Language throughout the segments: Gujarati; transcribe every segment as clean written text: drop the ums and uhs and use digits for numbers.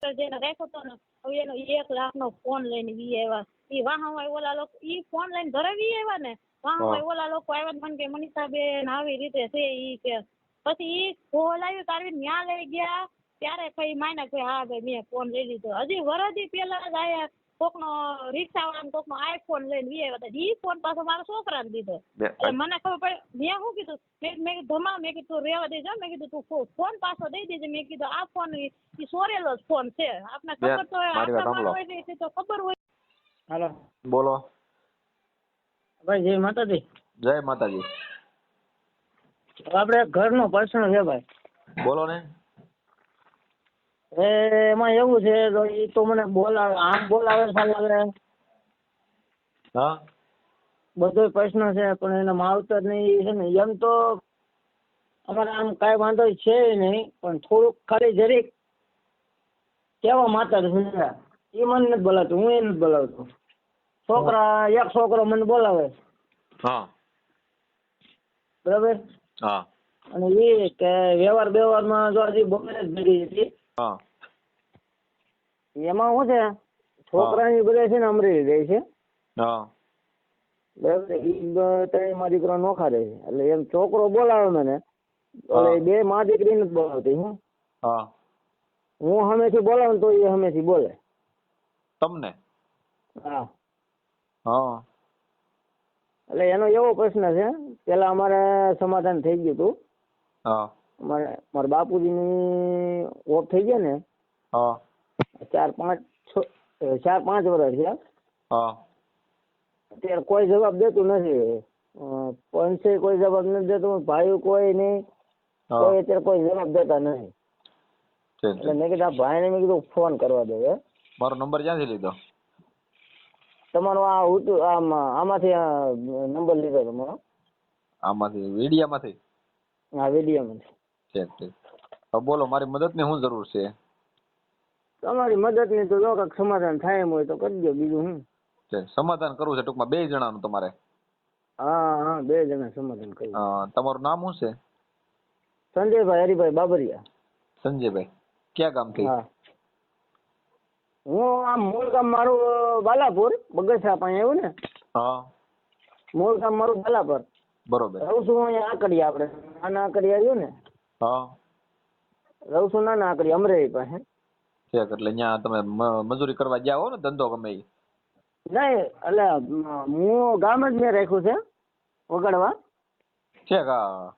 જેને રાખ્યો હતો ને હવે એનો 1 લાખનો ફોન લઈને વી આવ્યા. એ વાહમાં ઓલા લોકો ઈ ફોન લઈને ઘરે વી આવ્યા ને વાહમાં ઓલા લોકો આવ્યા ને મને કે મનીષાબેન આવી રીતે છે ઈ કે પછી ઈ કોલ આવ્યો તારી ન્યા લઈ ગયા ત્યારે કઈ માયના કે હા ભાઈ મેં ફોન લઈ લીધો. હજી વરદી પેલા જ આયા કોકનો રિક્ષાવાળાને કોકનો આઈફોન લઈને વી આવ્યા હતા. ઈ ફોન પાછો મારા છોકરાને દીધો. એટલે મને ખબર પડી મેં શું કીધું મેં ધમા મેં કીધું રેવા દેજો મેં કીધું તું ફોન પાછો દઈ દેજે. મેં કીધું આ ફોન ઈ સોરેલો જ ફોન છે આપને ખબર તો હોય તો ખબર હોય. હાલો બોલો ભાઈ. જય માતાજી. જય માતાજી. આપણે ઘરનો પ્રશ્ન છે ભાઈ. બોલો ને. એમાં એવું છે તો એ તો મને બોલાવે આમ બોલાવે સાલા હા બધો પ્રશ્ન છે પણ એને માવતર નહીં છે ને એમ તો અમારે આમ કાંઈ વાંધો છે નહીં પણ થોડુંક ખાલી જરીક કેવા માતર છે એ મને નથી બોલાવતું હું એ નથી બોલાવતો. છોકરા એક છોકરો મને બોલાવે હા બરાબર હા અને એ કે વ્યવહારમાં જો હજી બપોરે જ ભેગી હતી હા એમાં શું છે છોકરાની બધે છે ને અમરેલી રહે છે હા બરાબર. એ મારા દીકરા નોખા રહે છે એટલે એમ છોકરો બોલાવે મને એટલે બે મા દીકરી નથી બોલાવતી. હું સામેથી બોલાવું તો એ સામેથી બોલે તમને. હા હા એટલે એનો એવો પ્રશ્ન છે પેલા અમારે સમાધાન થઈ ગયું હતું. હા મારા બાપુજીની ઓફ થઈ ગયા ને હા 4-5 વર્ષ છે. હા અત્યારે કોઈ જવાબ દેતું નથી. પંચે કોઈ જવાબ નથી દેતું ભાઈ કોઈ નહીં કોઈ અત્યારે કોઈ જવાબ દેતા નથી. એટલે મેં કીધું આ ભાઈને મેં કીધું ફોન કરવા દે. મારો નંબર ક્યાંથી લીધો? તમારો આમાંથી નંબર લીધો તમારો. આમાંથી વિડીયામાંથી? હા વિડીયામાંથી. ઠીક ઠીક. હવે બોલો મારી મદદની શું જરૂર છે? તમારી મદદની તો જો કાંઈક સમાધાન થાય એમ હોય તો કરી દો બીજું હું. સમાધાન કરવું છે ટૂંકમાં 2 જણાનું તમારે? હા 2 જણા સમાધાન કરી. તમારું નામ શું છે? સંજયભાઈ હરિભાઈ બાબરિયા. સંજયભાઈ ક્યાં ગામથી? હા હું આમ મૂળ ગામ મારું બાલાપુર બગસરા પાસે આવ્યું ને. હા મૂળ ગામ મારું બાલાપુર. બરોબર. રહું છું અહીંયા આકડિયા આપણે નાના આકડિયા આવ્યું ને. હા રહું છું નાના આકડિયા અમરેલી પાસે. ઠીક. એટલે અહીંયા તમે મજૂરી કરવા ગયા હો ને ધંધો ગમે એ? નહીં એટલે હું ગામ જ મેં રાખ્યું છે વગાડવા. ઠીક. હા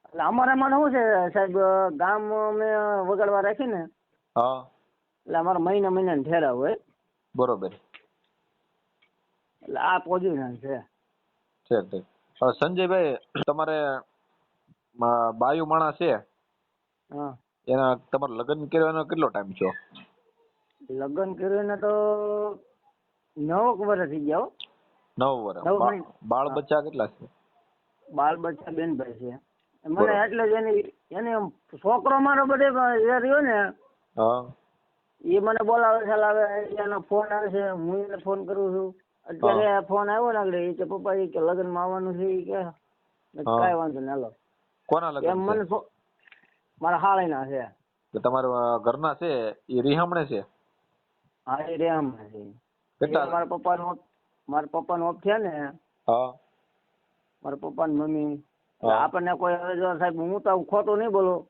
એટલે અમારામાં શું છે સાહેબ ગામ મેં વગાડવા રાખી ને હા એટલે અમારા મહિના ઠેરા હોય. બરોબર. એટલે આ પોઝિશન છે. ઠીક ઠીક. હવે સંજયભાઈ તમારે બાયુ માણસ છે હા એના તમારે લગ્ન કરવાનો કેટલો ટાઈમ થયો? લગ્ન કર્યું તો 9 વર્ષ થઈ ગયા. 9 વર્ષ. બાળ બચ્ચા કેટલા છે? બાળ બચ્ચા બેનભાઈ છે મને. એટલે જ એને છોકરો મારો બધે રહ્યો ને એ મને બોલાવે ચલાવે એનો ફોન આવે છે હું એને ફોન કરું છું. અત્યારે ફોન આવ્યો ને આગળ એ કે પપ્પા એ કે લગ્નમાં આવવાનું છે એ કે કાંઈ વાંધો નહીં હાલો. કોના લગ્ન? એમ મને મારા હાળીના છે. તમારા ઘરના છે એ રિહામણે છે? હા એ રેહામણે છે. મારા પપ્પાનો ઓફ થયા ને મારા પપ્પા ને મમ્મી આપણને કોઈ હવે જો સાહેબ હું તો ખોટું નહીં બોલું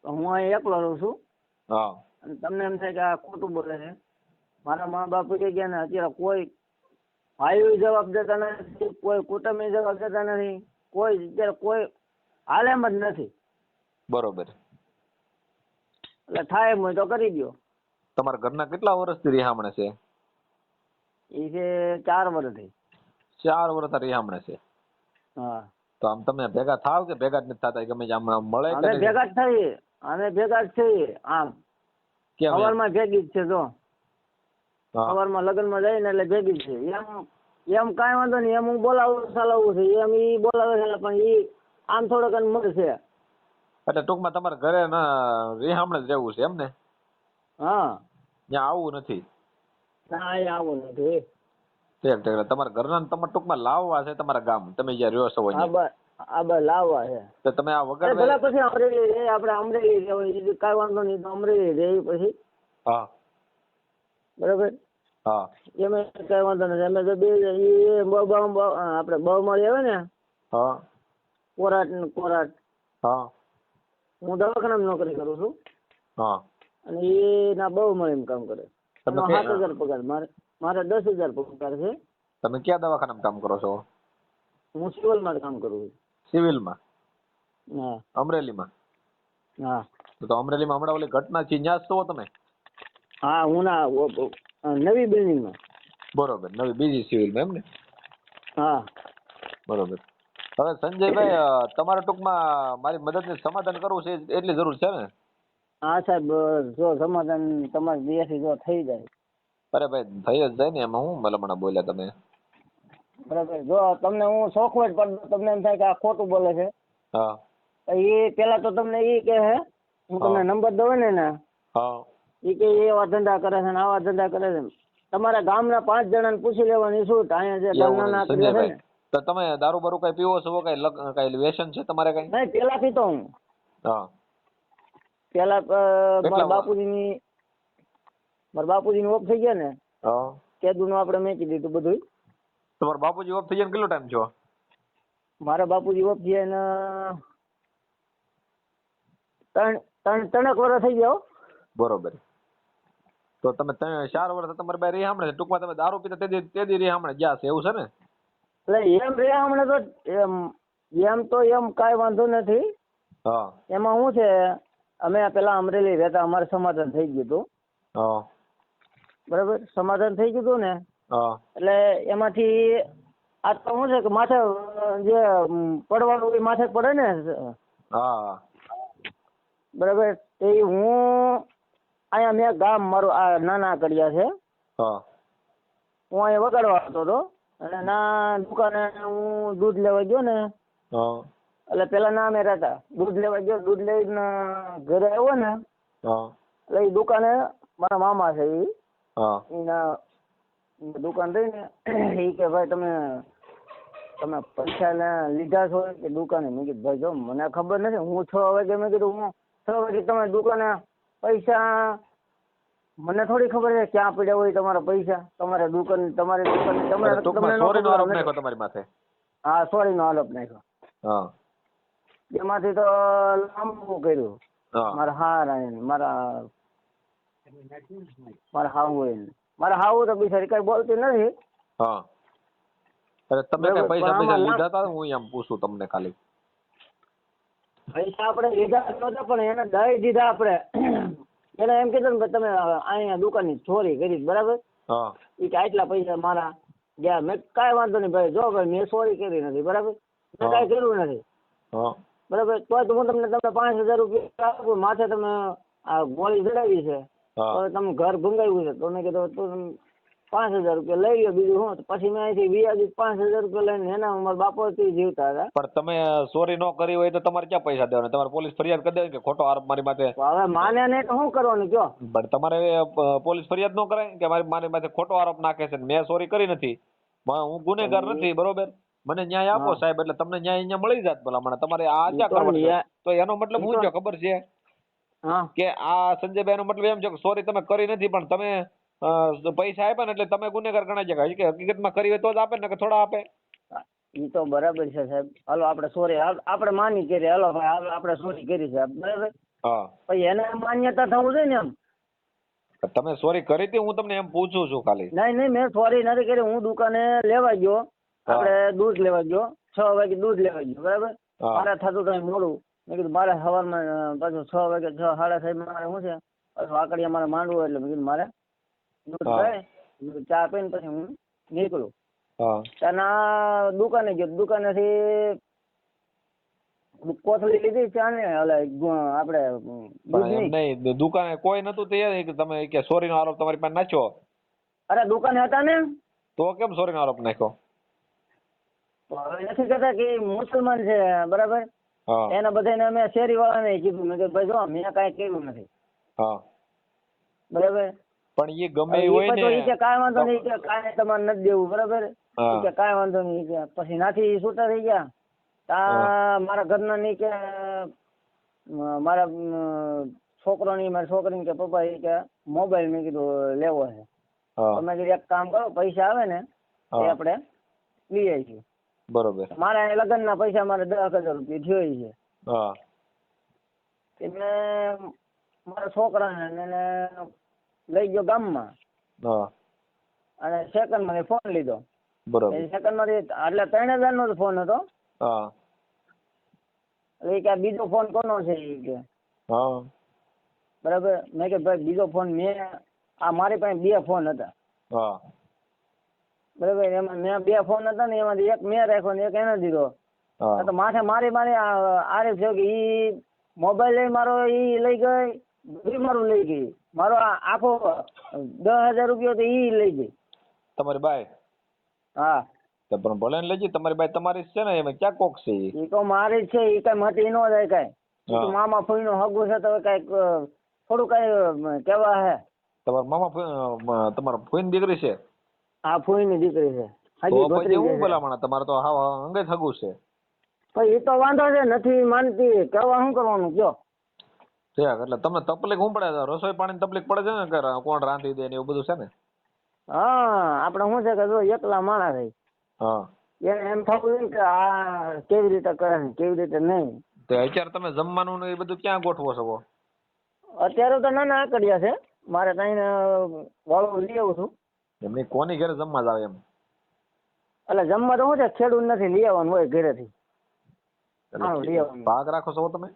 હું અહીં એકલો રહું છું અને તમને એમ થાય કે આ ખોટું બોલે છે. મારા મા બાપ કહી ગયા ને અત્યારે કોઈ ભાઈઓ જવાબ દેતા નથી કોઈ કુટુંબી જવાબ દેતા નથી કોઈ અત્યારે કોઈ હાલ એમ જ નથી. બરોબર. એટલે થાય એમ હોય તો કરી દો. તમારા ઘરના કેટલા વર્ષથી રિહામણે છે? એ છે 4 વર્ષથી. 4 વર્ષથી રિહામણે છે. હા તો આમ તમે ભેગા થાવ કે ભેગા જ નથી થતા? ગમે આમ મળે કે અમે ભેગા જ થઈએ. અમે ભેગા જ થઈએ. આમ સવારમાં ભેગી જ છે. જો સવારમાં લગ્નમાં જાય ને એટલે ભેગી જ છે. એમ કાંઈ વાંધો નહીં. એમ હું બોલાવું ચલાવવું છે એમ એ બોલાવે છે પણ એ આમ થોડોક મળશે. એટલે ટૂંકમાં તમારે ઘરે રિહામણે જ રહેવું છે એમ ને? હા ત્યાં આવવું નથી? ના એ આવું નથી. ઠીક ઠીક. તમારા ઘરના તમારે ટૂંકમાં લાવવા છે તમારા ગામ તમે જ્યાં રહ્યો છો? આ બધા લાવવા છે. તો તમે આ વગર ભલે પછી અમરેલી રે, આપણે અમરેલી રહેવાય, કાંઈ વાંધો નહીં, તો અમરેલી રહે પછી. હા બરાબર. હા એમાં કઈ વાંધો નથી. અમે તો બે આપણે બહુમાળી આવે ને હા કોરાટ, હા હું દવાખાનામાં નોકરી કરું છું હા અને એના બહુમાળીમાં કામ કરે. તમે એનો 7,000 પગાર, મારે 10,000 પગાર છે. તમે ક્યાં દવાખાનામાં કામ કરો છો? હું સિવિલમાં કામ કરું છું. સિવિલમાં? હા. અમરેલીમાં? હા. તો અમરેલીમાં હમણાં ઓલી ઘટના છે ત્યાં જ છો તમે? હા, હું ના નવી બિલ્ડિંગમાં. બરોબર, નવી બીજી સિવિલમાં એમ ને? હા. બરોબર. હવે સંજયભાઈ, તમારા ટૂંકમાં મારી મદદને સમાધાન કરવું છે એટલી જરૂર છે ને? હા સાહેબ, જો સમાધાન તમારે દિયાથી જો થઈ જાય. અરે ભાઈ થઈ જ જાય ને, એમાં હું ભલામણા બોલ્યા તમે? બરાબર. જો તમને હું શોખવટ પણ તમને એમ થાય કે આ ખોટું બોલે છે. હા. એ પેલા તો તમને એ કહે છે, હું તમને નંબર દઉં ને. હા. એ કે એવા ધંધા કરે છે ને આવા ધંધા કરે છે. તમારા ગામના 5 જણાને પૂછી લેવાની છૂટ. અહીંયા જે ધંધા કર્યા છે ને. તો તમે દારૂ બારૂ કઈ પીવો છો? કઈ વ્યસન છે તમારે કઈ? નહીં, પેલા પીતો હું. હા. પેલા મારા બાપુજીની ઓફ થઈ ગયા ને. હા. કેદુનું આપણે મેકી દીધું બધું. તમારા બાપુજી ઓફ થઈ ગયા કેટલો ટાઈમ છો? મારા બાપુજી ઓફ થયા ને 3 વર્ષ થઈ ગયા. બરોબર. તો તમે 4 વર્ષ તમારી પાસે રેહામણે, ટૂંકમાં તમે દારૂ પીતા તે દી રેહામણે ગયા છે એવું છે ને? એટલે એમ રેહામણે તો એમ તો એમ કાંઈ વાંધો નથી. હા. એમાં શું છે, અમે પેલા અમરેલી રહેતા, અમારે સમાધાન થઈ ગયું હતું. હા. બરાબર, સમાધાન થઈ ગયું હતું ને. હા. એટલે એમાંથી આ તો શું છે કે માથે જે પડવાનું એ માથે પડે ને. હા. બરાબર. એ હું અહીંયા મેં ગામ મારું આ નાના કડિયા છે. હા. હું અહીંયા વગાડવા આવતો હતો અને ના દુકાને હું દૂધ લેવા ગયો ને. હા. એટલે પેલા ના અમે રહેતા, દૂધ લેવા ગયો, દૂધ લઈને ઘરે આવ્યો ને. હા. એટલે એ દુકાને મારા મામા છે એ. હા. એના દુકાન રહીને એ કે ભાઈ તમે પૈસા લીધા છો કે દુકાને? મેં કીધું ભાઈ જો મને ખબર નથી, હું 6 વાગે, મેં કીધું હું 6 વાગે તમે દુકાને પૈસા, મને થોડી ખબર છે ક્યાં પડ્યા હોય તમારા પૈસા, તમારી દુકાન તમારી માથે. હા, સોરી નો આરોપ નાખ્યો. હા. એમાંથી તો લાંબુ કર્યું મારા હાવું તો બિચારી કઈ બોલતી નથી. હા. અરે તમે કઈ પૈસા લીધા હતા? હું એમ પૂછું તમને ખાલી. પૈસા આપણે લીધા નહોતા, પણ એને દઈ દીધા. આપણે એને એમ કીધું ને તમે અહીંયા દુકાનની ચોરી કરી, બરાબર? હા. એ કે આટલા પૈસા મારા ગયા. મેં કાંઈ વાંધો નહીં ભાઈ, જો ભાઈ મેં ચોરી કરી નથી, બરાબર? મેં કાંઈ કર્યું નથી. બરાબર. તો હું તમને 5,000 રૂપિયા આપું, માથે તમે આ ગોળી ચડાવી છે, તો તમે ઘર ભંગાવ્યું છે, તો મેં કીધું તું 5,000 રૂપિયા લઈ ગયો, બીજું હું. પછી મેં અહીંથી વ્યાજી 5,000 રૂપિયા લઈને એના મારા બાપા જીવતા હતા. પણ તમે ચોરી ન કરી હોય તો તમારે ક્યાં પૈસા દેવાના? તમારે પોલીસ ફરિયાદ કરી દેવાની કે ખોટો આરોપ મારી માથે? હવે માને નહીં તો શું કરવાનું કયો? પણ તમારે પોલીસ ફરિયાદ ન કરાય કે મારી માથે ખોટો આરોપ નાખે છે, મેં ચોરી કરી નથી, હું ગુનેગાર નથી, બરોબર? મને ન્યાય આપો સાહેબ, એટલે તમને ન્યાય અહીંયા મળી જાત. ભલા તમને આ ક્યાં કરવાનું? તો એનો મતલબ શું છે ખબર છે કે આ સંજયભાઈ નો મતલબ એમ છે કે સોરી તમે કરી નથી, પણ તમે પૈસા આપ્યા ને એટલે તમે ગુનેગાર ગણાય છે. કે હકીકતમાં કરી હોય તો જ આપે ને, કે થોડા આપે? એ તો બરાબર છે સાહેબ. હાલો આપણે સોરી આપણે માની કરી, હાલો ભાઈ આપણે સોરી કરી છે, બરાબર? હા. પછી એને માન્યતા થવું જોઈએ ને. એમ તમે સોરી કરી હતી, હું તમને એમ પૂછું છું ખાલી. નહીં, મેં સોરી નથી કરી. હું દુકાને લેવા ગયો, આપણે દૂધ લેવા ગયો, 6 વાગે દૂધ લેવા ગયો, બરાબર? મારે થતું કઈ મોડું. મેં કીધું મારે સવારમાં પાછું 6 વાગે 6, 6:30 મારે શું છે પાછું આકડિયા મારે માંડવું, એટલે મેં કીધું મારે દૂધ થાય, ચા પીને પછી હું નીકળું. ત્યાંના દુકાને ગયો, દુકાનેથી કોથળી લીધી ચા ને આપણે દુકાને કોઈ નતું તૈયાર? તમે કે સોરી નો આરોપ તમારી પાસે નાખ્યો? અરે દુકાને હતા ને. તો કેમ સોરી નો આરોપ નાખ્યો? હવે નથી કહેતા કે મુસલમાન છે, બરાબર? એના બધાને અમે શેરી વાળાને કીધું, મેં ભાઈ જો મેં કાંઈ કર્યું નથી, બરાબર? પણ એ ગમે હોય ને, કે કાંઈ વાંધો નહીં, કે કાંઈ તમારે નથી દેવું, બરાબર? કે કાંઈ વાંધો નહીં. પછી નાથી છૂટા થઈ ગયા. મારા ઘરના ની કે મારા છોકરો ની મારી છોકરી કે પપ્પા એ કે મોબાઈલ મેં કીધું લેવો છે. તમે કીધું એક કામ કરો, પૈસા આવે ને એ આપણે લઈ આવીશું. બરોબર. મારા લગ્ન ના પૈસા મારે 10,000 રૂપિયા થયો છે. એટલે મારા છોકરાને લઈ ગયો ગામમાં અને સેકન્ડ માંથી ફોન લીધો. બરોબર. સેકન્ડ માંથી એટલે 3,000 નો ફોન હતો. એટલે કે બીજો ફોન કોનો છે એ કે. બરાબર. મેં કે ભાઈ બીજો ફોન મારી પાસે 2 ફોન હતા. બરાબર. એમાં મેં 2 ફોન હતા ને એમાંથી એક મેં રાખ્યો ને એક એને દીધો. તો માથે મારી આરે છે કે ઈ મોબાઈલ મારો ઈ લઈ ગઈ, બધું મારું લઈ ગઈ. મારો આખો 10,000 રૂપિયા તો ઈ લઈ ગઈ. તમારી બાઈ? હા. તો પણ ભલે ને લઈ ગઈ. તમારી બાઈ તમારી જ છે ને, એમાં ક્યાં કોક છે? ઈ તો મારી જ છે. ઈ કઈ મટી ન જાય કઈ. મામા ફૂઈ નું હગું છે તો કઈક થોડું કઈ કેવા હે. તમારા મામા તમારા ફૂઈ ની દીકરી છે? હા, ફૂઈ ની દીકરી છે. હું ભલામણ તમારે તો અંગે જ હગું છે. એ તો વાંધો છે, નથી માનતી. કેવા શું કરવાનું કયો? એટલે તમને તકલીફ શું પડે? રસોઈ પાણી તકલીફ પડે છે ને કે કોણ રાંધી દે ને એવું બધું છે ને? હા, આપડે શું છે કે જો એકલા માણસ એને એમ થવું જોઈએ કે આ કેવી રીતે કરે ને કેવી રીતે નહીં. અત્યારે તમે જમવાનું ને એ બધું ક્યાં ગોઠવો છો? અત્યારે તો નાના આકડિયા છે. મારે ત્યાં વાળો લઈ આવું છું. એમની કોની ઘરે જમવા જાવ એમ? એટલે જમવા તો શું છે, ખેડૂત નથી, લઈ આવવાનું હોય ઘરેથી. ભાગ રાખો છો તમે?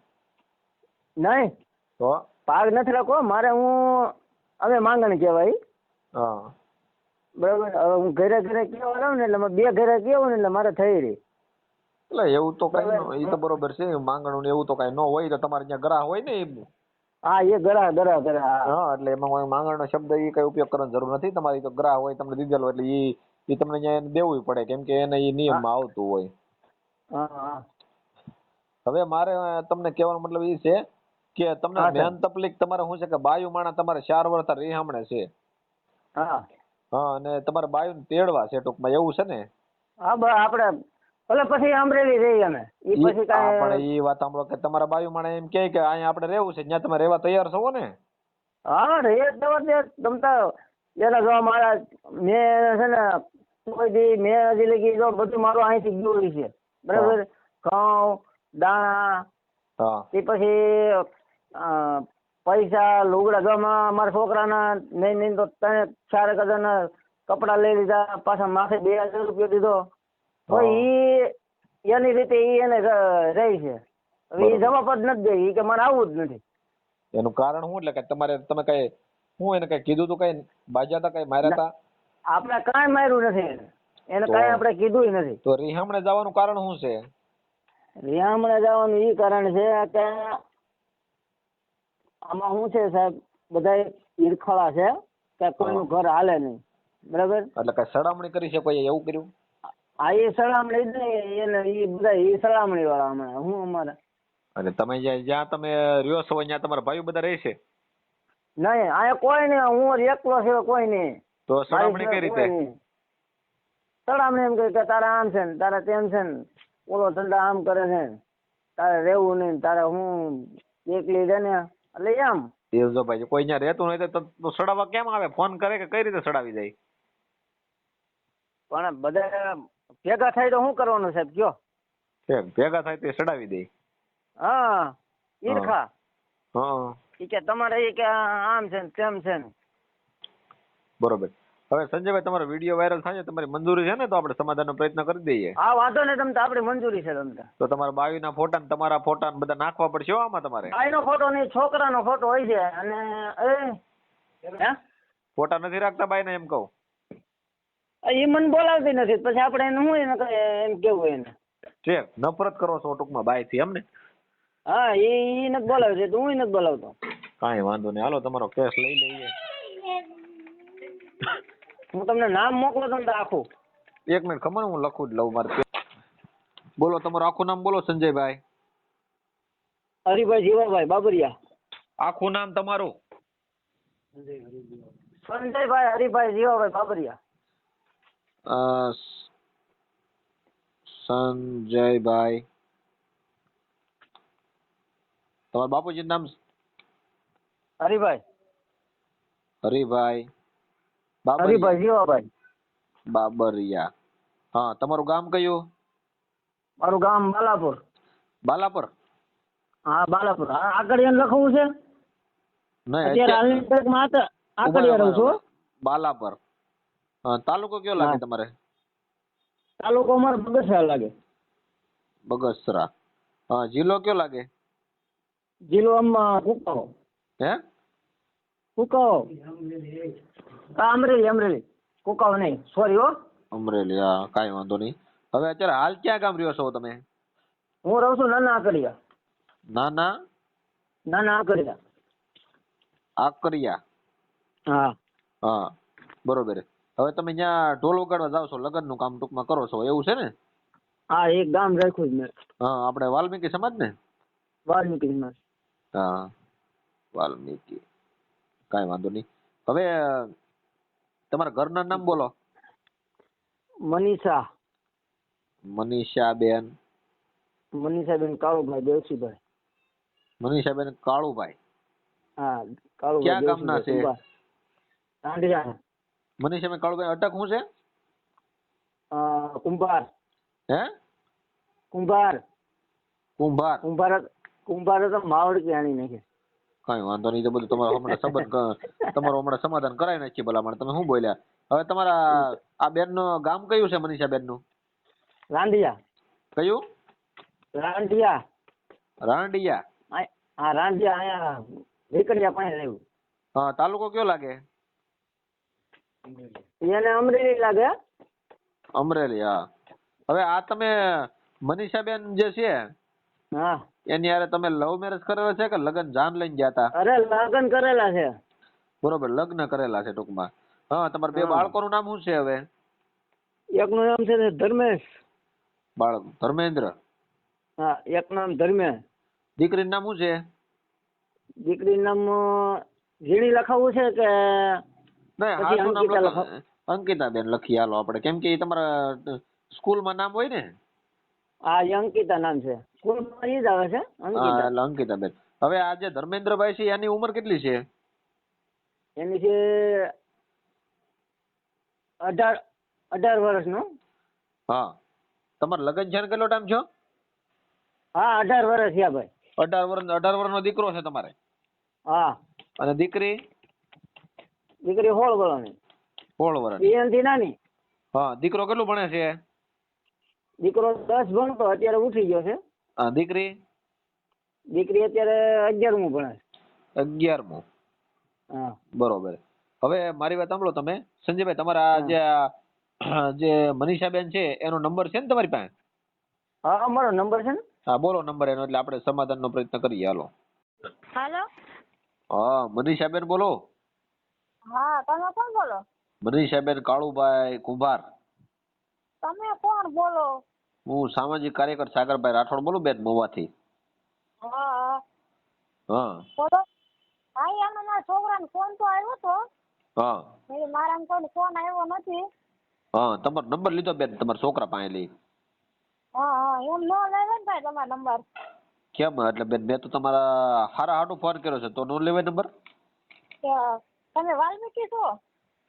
નહીં, તો ભાગ નથી રાખો. મારે અમે માંગણ કહેવાય. બરાબર. હવે હું ઘરે કેવા લાવું ને એટલે 2 ઘરે કેવું ને એટલે મારે થઈ રહી. એટલે એવું તો કઈ એ તો બરોબર છે. માંગણું એવું તો કઈ ન હોય તો તમારે ત્યાં ગ્રાહ હોય ને એમ. હા, એ ગરા. હા, એટલે એમાં માંગણનો શબ્દ એ કઈ ઉપયોગ કરવાની જરૂર નથી. તમારી તો ગ્રાહ હોય, તમને દીધેલો એટલે એ તમને ત્યાં દેવું પડે, કેમ કે એને એ નિયમમાં આવતું હોય. હવે મારે તમને કહેવાનો મતલબ એ છે કે તમને મેન તકલીફ તમારે શું છે કે બાયુ માણા તમારે 4 વર્ષ રીહામણે છે. અને તમારે બાયુ તેડવા છે ટૂંકમાં, એવું છે ને? હા, આપણે ભલે પછી અમરેલી રહી અમે. પછી પણ એ વાત સાંભળો કે તમારા બાયુ માણે એમ કે અહીંયા આપણે રહેવું છે, ત્યાં તમે રહેવા તૈયાર છો ને? હા, રહી તમતા એના જો મારા મેં છે ને મેં હજી લગી જો બધું મારું અહીંથી ગયું છે. બરાબર. ઘઉં, દાણા, એ પછી પૈસા, લુગડા, જો મારા છોકરાના નહીં તો 3-4 કપડા લઈ લીધા. પાછા માથે 2,000 રૂપિયા દીધો. એની રીતે એને રહી છે. હવે એ જવાબ જ નથી દે. કે મારે આવું જ નથી. એનું કારણ શું? એટલે કે તમે કઈ હું એને કઈ કીધું તું? કઈ બાજ્યા હતા? કઈ માર્યા હતા? આપણે કાંઈ માર્યું નથી એને કઈ આપણે કીધું નથી. તો રીહામણે જવાનું કારણ શું છે? રીહામણે જવાનું એ કારણ છે કે આમાં શું છે સાહેબ, બધા ઈરખળા છે કે કોઈનું ઘર હાલે નહીં. બરાબર. એટલે કઈ સડામણી કરી છે કોઈ? એવું કર્યું? હા, એ સડામણી જ નહીં. એ બધા સડામણી વાળા હમણાં હું અમારે. અને તમે જ્યાં તમે રહ્યો છો ત્યાં તમારા ભાઈઓ બધા રહે છે? નહીં, અહીંયા કોઈ નહીં. હું એકલો છે, કોઈ નહીં. તો સડામણી કઈ રીતે? સડામણી એમ કે તારે આમ છે ને તારે તેમ છે ને, ઓલો ધંધા આમ કરે છે, તારે રહેવું નહીં, તારે હું એકલી છે ને, એટલે એમ. એવું જો ભાઈ કોઈ ત્યાં રહેતું નહીં તો સડાવવા કેમ આવે? ફોન કરે કે કઈ રીતે સડાવી જાય? પણ બધા ભેગા થાય તો શું કરવાનું સાહેબ કયો? ભેગા થાય તો સડાવી દે. હા, ઈરખા. એ કે તમારે એ કે આમ છે ને તેમ છે ને. બરોબર. હવે સંજયભાઈ, તમારો વિડીયો વાયરલ થાય છે, તમારી મંજૂરી છે ને? તો આપણે સમાધાનનો પ્રયત્ન કરી દઈએ. હા, વાંધો નહીં. તમતા આપણી મંજૂરી છે. તમતા તો તમારા બાયુના ફોટા ને તમારા ફોટા બધા નાખવા પડશે આમાં તમારે? બાઈનો ફોટો નહીં, છોકરાનો ફોટો હોય છે. અને ફોટા નથી રાખતા બાઈના? એમ કહું. એ મને બોલાવતી નથી. પછી આપણે એને શું એને એમ કેવું એને ઠીક નફરત કરો છો ટૂંકમાં બાઈ થી, એમ ને? હા, એ નથી બોલાવતી તો હું નથી બોલાવતો. કાંઈ વાંધો નહીં. હાલો તમારો કેસ લઈ લઈએ. હું તમને નામ મોકલો તમને આખું. 1 મિનિટ ખબર, હું લખું જ લઉં. મારે બોલો તમારું આખું નામ બોલો. સંજયભાઈ? હરિભાઈ જીવાભાઈ બાબરિયા. આખું નામ તમારું? સંજયભાઈ હરિભાઈ જીવાભાઈ બાબરિયા. સંજયભાઈ તમારા બાપુજીનું નામ? હરિભાઈ. હરિભાઈ હરિભાઈ જીવાભાઈ બાબરિયા. હા, તમારું ગામ કયું? મારું ગામ બાલાપુર. બાલાપુર? હા બાલાપુર. આગળ લખવું છે નહીં, અત્યારે હાલની તારીખમાં આગળ રહું છું. બાલાપુર. હા, તાલુકો કયો લાગે તમારે? તાલુકો અમારે બગસરા લાગે. બગસરા. હા, જિલ્લો કયો લાગે? જિલ્લો આમ કુકાઓ. હે? કુકાઓ. અમરેલી. અમરેલી. કુકાઓ નહીં, સોરી હો. અમરેલી. હા, કાંઈ વાંધો નહીં. હવે અત્યારે હાલ ક્યાં ગામ રહ્યો છો તમે? હું રહું છું નાના આકડિયા. નાના આકડિયા. આકરિયા. હા. હા, બરોબર. હવે તમે ત્યાં ઢોલ વગાડવા જાવ છો, લગ્નનું કામ ટૂંકમાં કરો છો, એવું છે ને? હા, એક ગામ રાખ્યું જ મેં. હા, આપણે વાલ્મીકી સમાજ ને? વાલ્મીકી સમાજ. હા, વાલ્મીકી. કાંઈ વાંધો નહીં. હવે તમારા ઘરના નામ બોલો. મનીષા. મનીષાબેન. મનીષાબેન કાળુભાઈ દેવસીભાઈ. મનીષાબેન કાળુભાઈ. હા, કાળુભાઈ. ક્યાં ગામના છે? રાંઢિયા. મનીષાબેન કાળુભાઈ અટક શું છે? કુંભાર. હે? કુંભાર. કુંભાર. કુંભાર તો માવડ કે આણી નાખે. કાંઈ વાંધો નહીં. તો બધું તમારો હમણાં સંબંધ તમારું હમણાં સમાધાન કરાવી નાખીએ. ભલામણ તમે શું બોલ્યા? હવે તમારા આ બેનનું ગામ કયું છે? મનીષાબેનનું રાંઢિયા. કયું? રાંઢિયા. રાંડિયા. હા, રાંઢિયા. અહીંયા વેકડિયા પાસે રહેવું. હા, તાલુકો કયો લાગે? એને અમરેલી લાગે. અમરેલી. હા. હવે આ તમે મનીષાબેન જે છે હા, એની યારે તમે લવ મેરેજ કરેલા છે કે લગ્ન જાન લઈને ગયા હતા? અરે લગ્ન કરેલા છે. બરોબર, લગ્ન કરેલા છે ટૂંકમાં. હા, તમારા બે બાળકોનું નામ શું છે? હવે એકનું નામ છે ધર્મેશ. બાળક ધર્મેન્દ્ર. હા, એક નામ ધર્મેશ. દીકરીનું નામ શું છે? દીકરીનું નામ ઝીણી લખાવવું છે કે નહીં, પછી અંકિતા લખાવ? અંકિતાબેન લખી હાલો આપણે, કેમ કે એ તમારા સ્કૂલમાં નામ હોય ને. હા, એ અંકિતા નામ છે. સ્કૂલમાં એ જ આવે છે અંકિતા. એટલે અંકિતાબેન. હવે આ જે ધર્મેન્દ્રભાઈ છે એની ઉંમર કેટલી છે? એની છે 18 વર્ષનો. હા, તમારે લગ્ન છે કેટલો ટાઈમ છો? હા, 18 વર્ષ થયા ભાઈ. 18 વર્ષનો દીકરો છે તમારે? હા. અને દીકરી? દીકરી 16 વર્ષની. 16 વર્ષની. એનાથી નાની. હા, દીકરો કેટલું ભણે છે? દીકરો 10 ભણતો, અત્યારે ઉઠી ગયો છે. હા, દીકરી? દીકરી અત્યારે 11મું ભણે છે. 11મું. હા. બરોબર. હવે મારી વાત સાંભળો તમે સંજયભાઈ, તમારા જે મનીષાબેન છે એનો નંબર છે ને તમારી પાસે? હા, અમારો નંબર છે ને. હા, બોલો નંબર એનો, એટલે આપણે સમાધાનનો પ્રયત્ન કરીએ. હાલો. હાલો. હા, મનીષાબેન બોલો. હા, તમે કોણ બોલો? મનીષાબેન કાળુભાઈ કુંભાર. તમે કોણ બોલો? હું સામાજિક કાર્યકર સાગરભાઈ રાઠોડ બોલું બેન, મોવાથી. હા. હા. બોલો. હા, એનો મારા છોકરાનો ફોન તો આવ્યો તો. હા. મારા કોઈ ફોન આવ્યો નથી. હા, તમારો નંબર લીધો બેન, તમારા છોકરા પાસે લઈ. હા, એમ નો લેવાય ને ભાઈ તમારો નંબર. કેમ? એટલે બેન મેં તો તમારા હારા હાટું ફોન કર્યો છે, તો નો લેવાય નંબર? તમે વાલ્મીકી છો?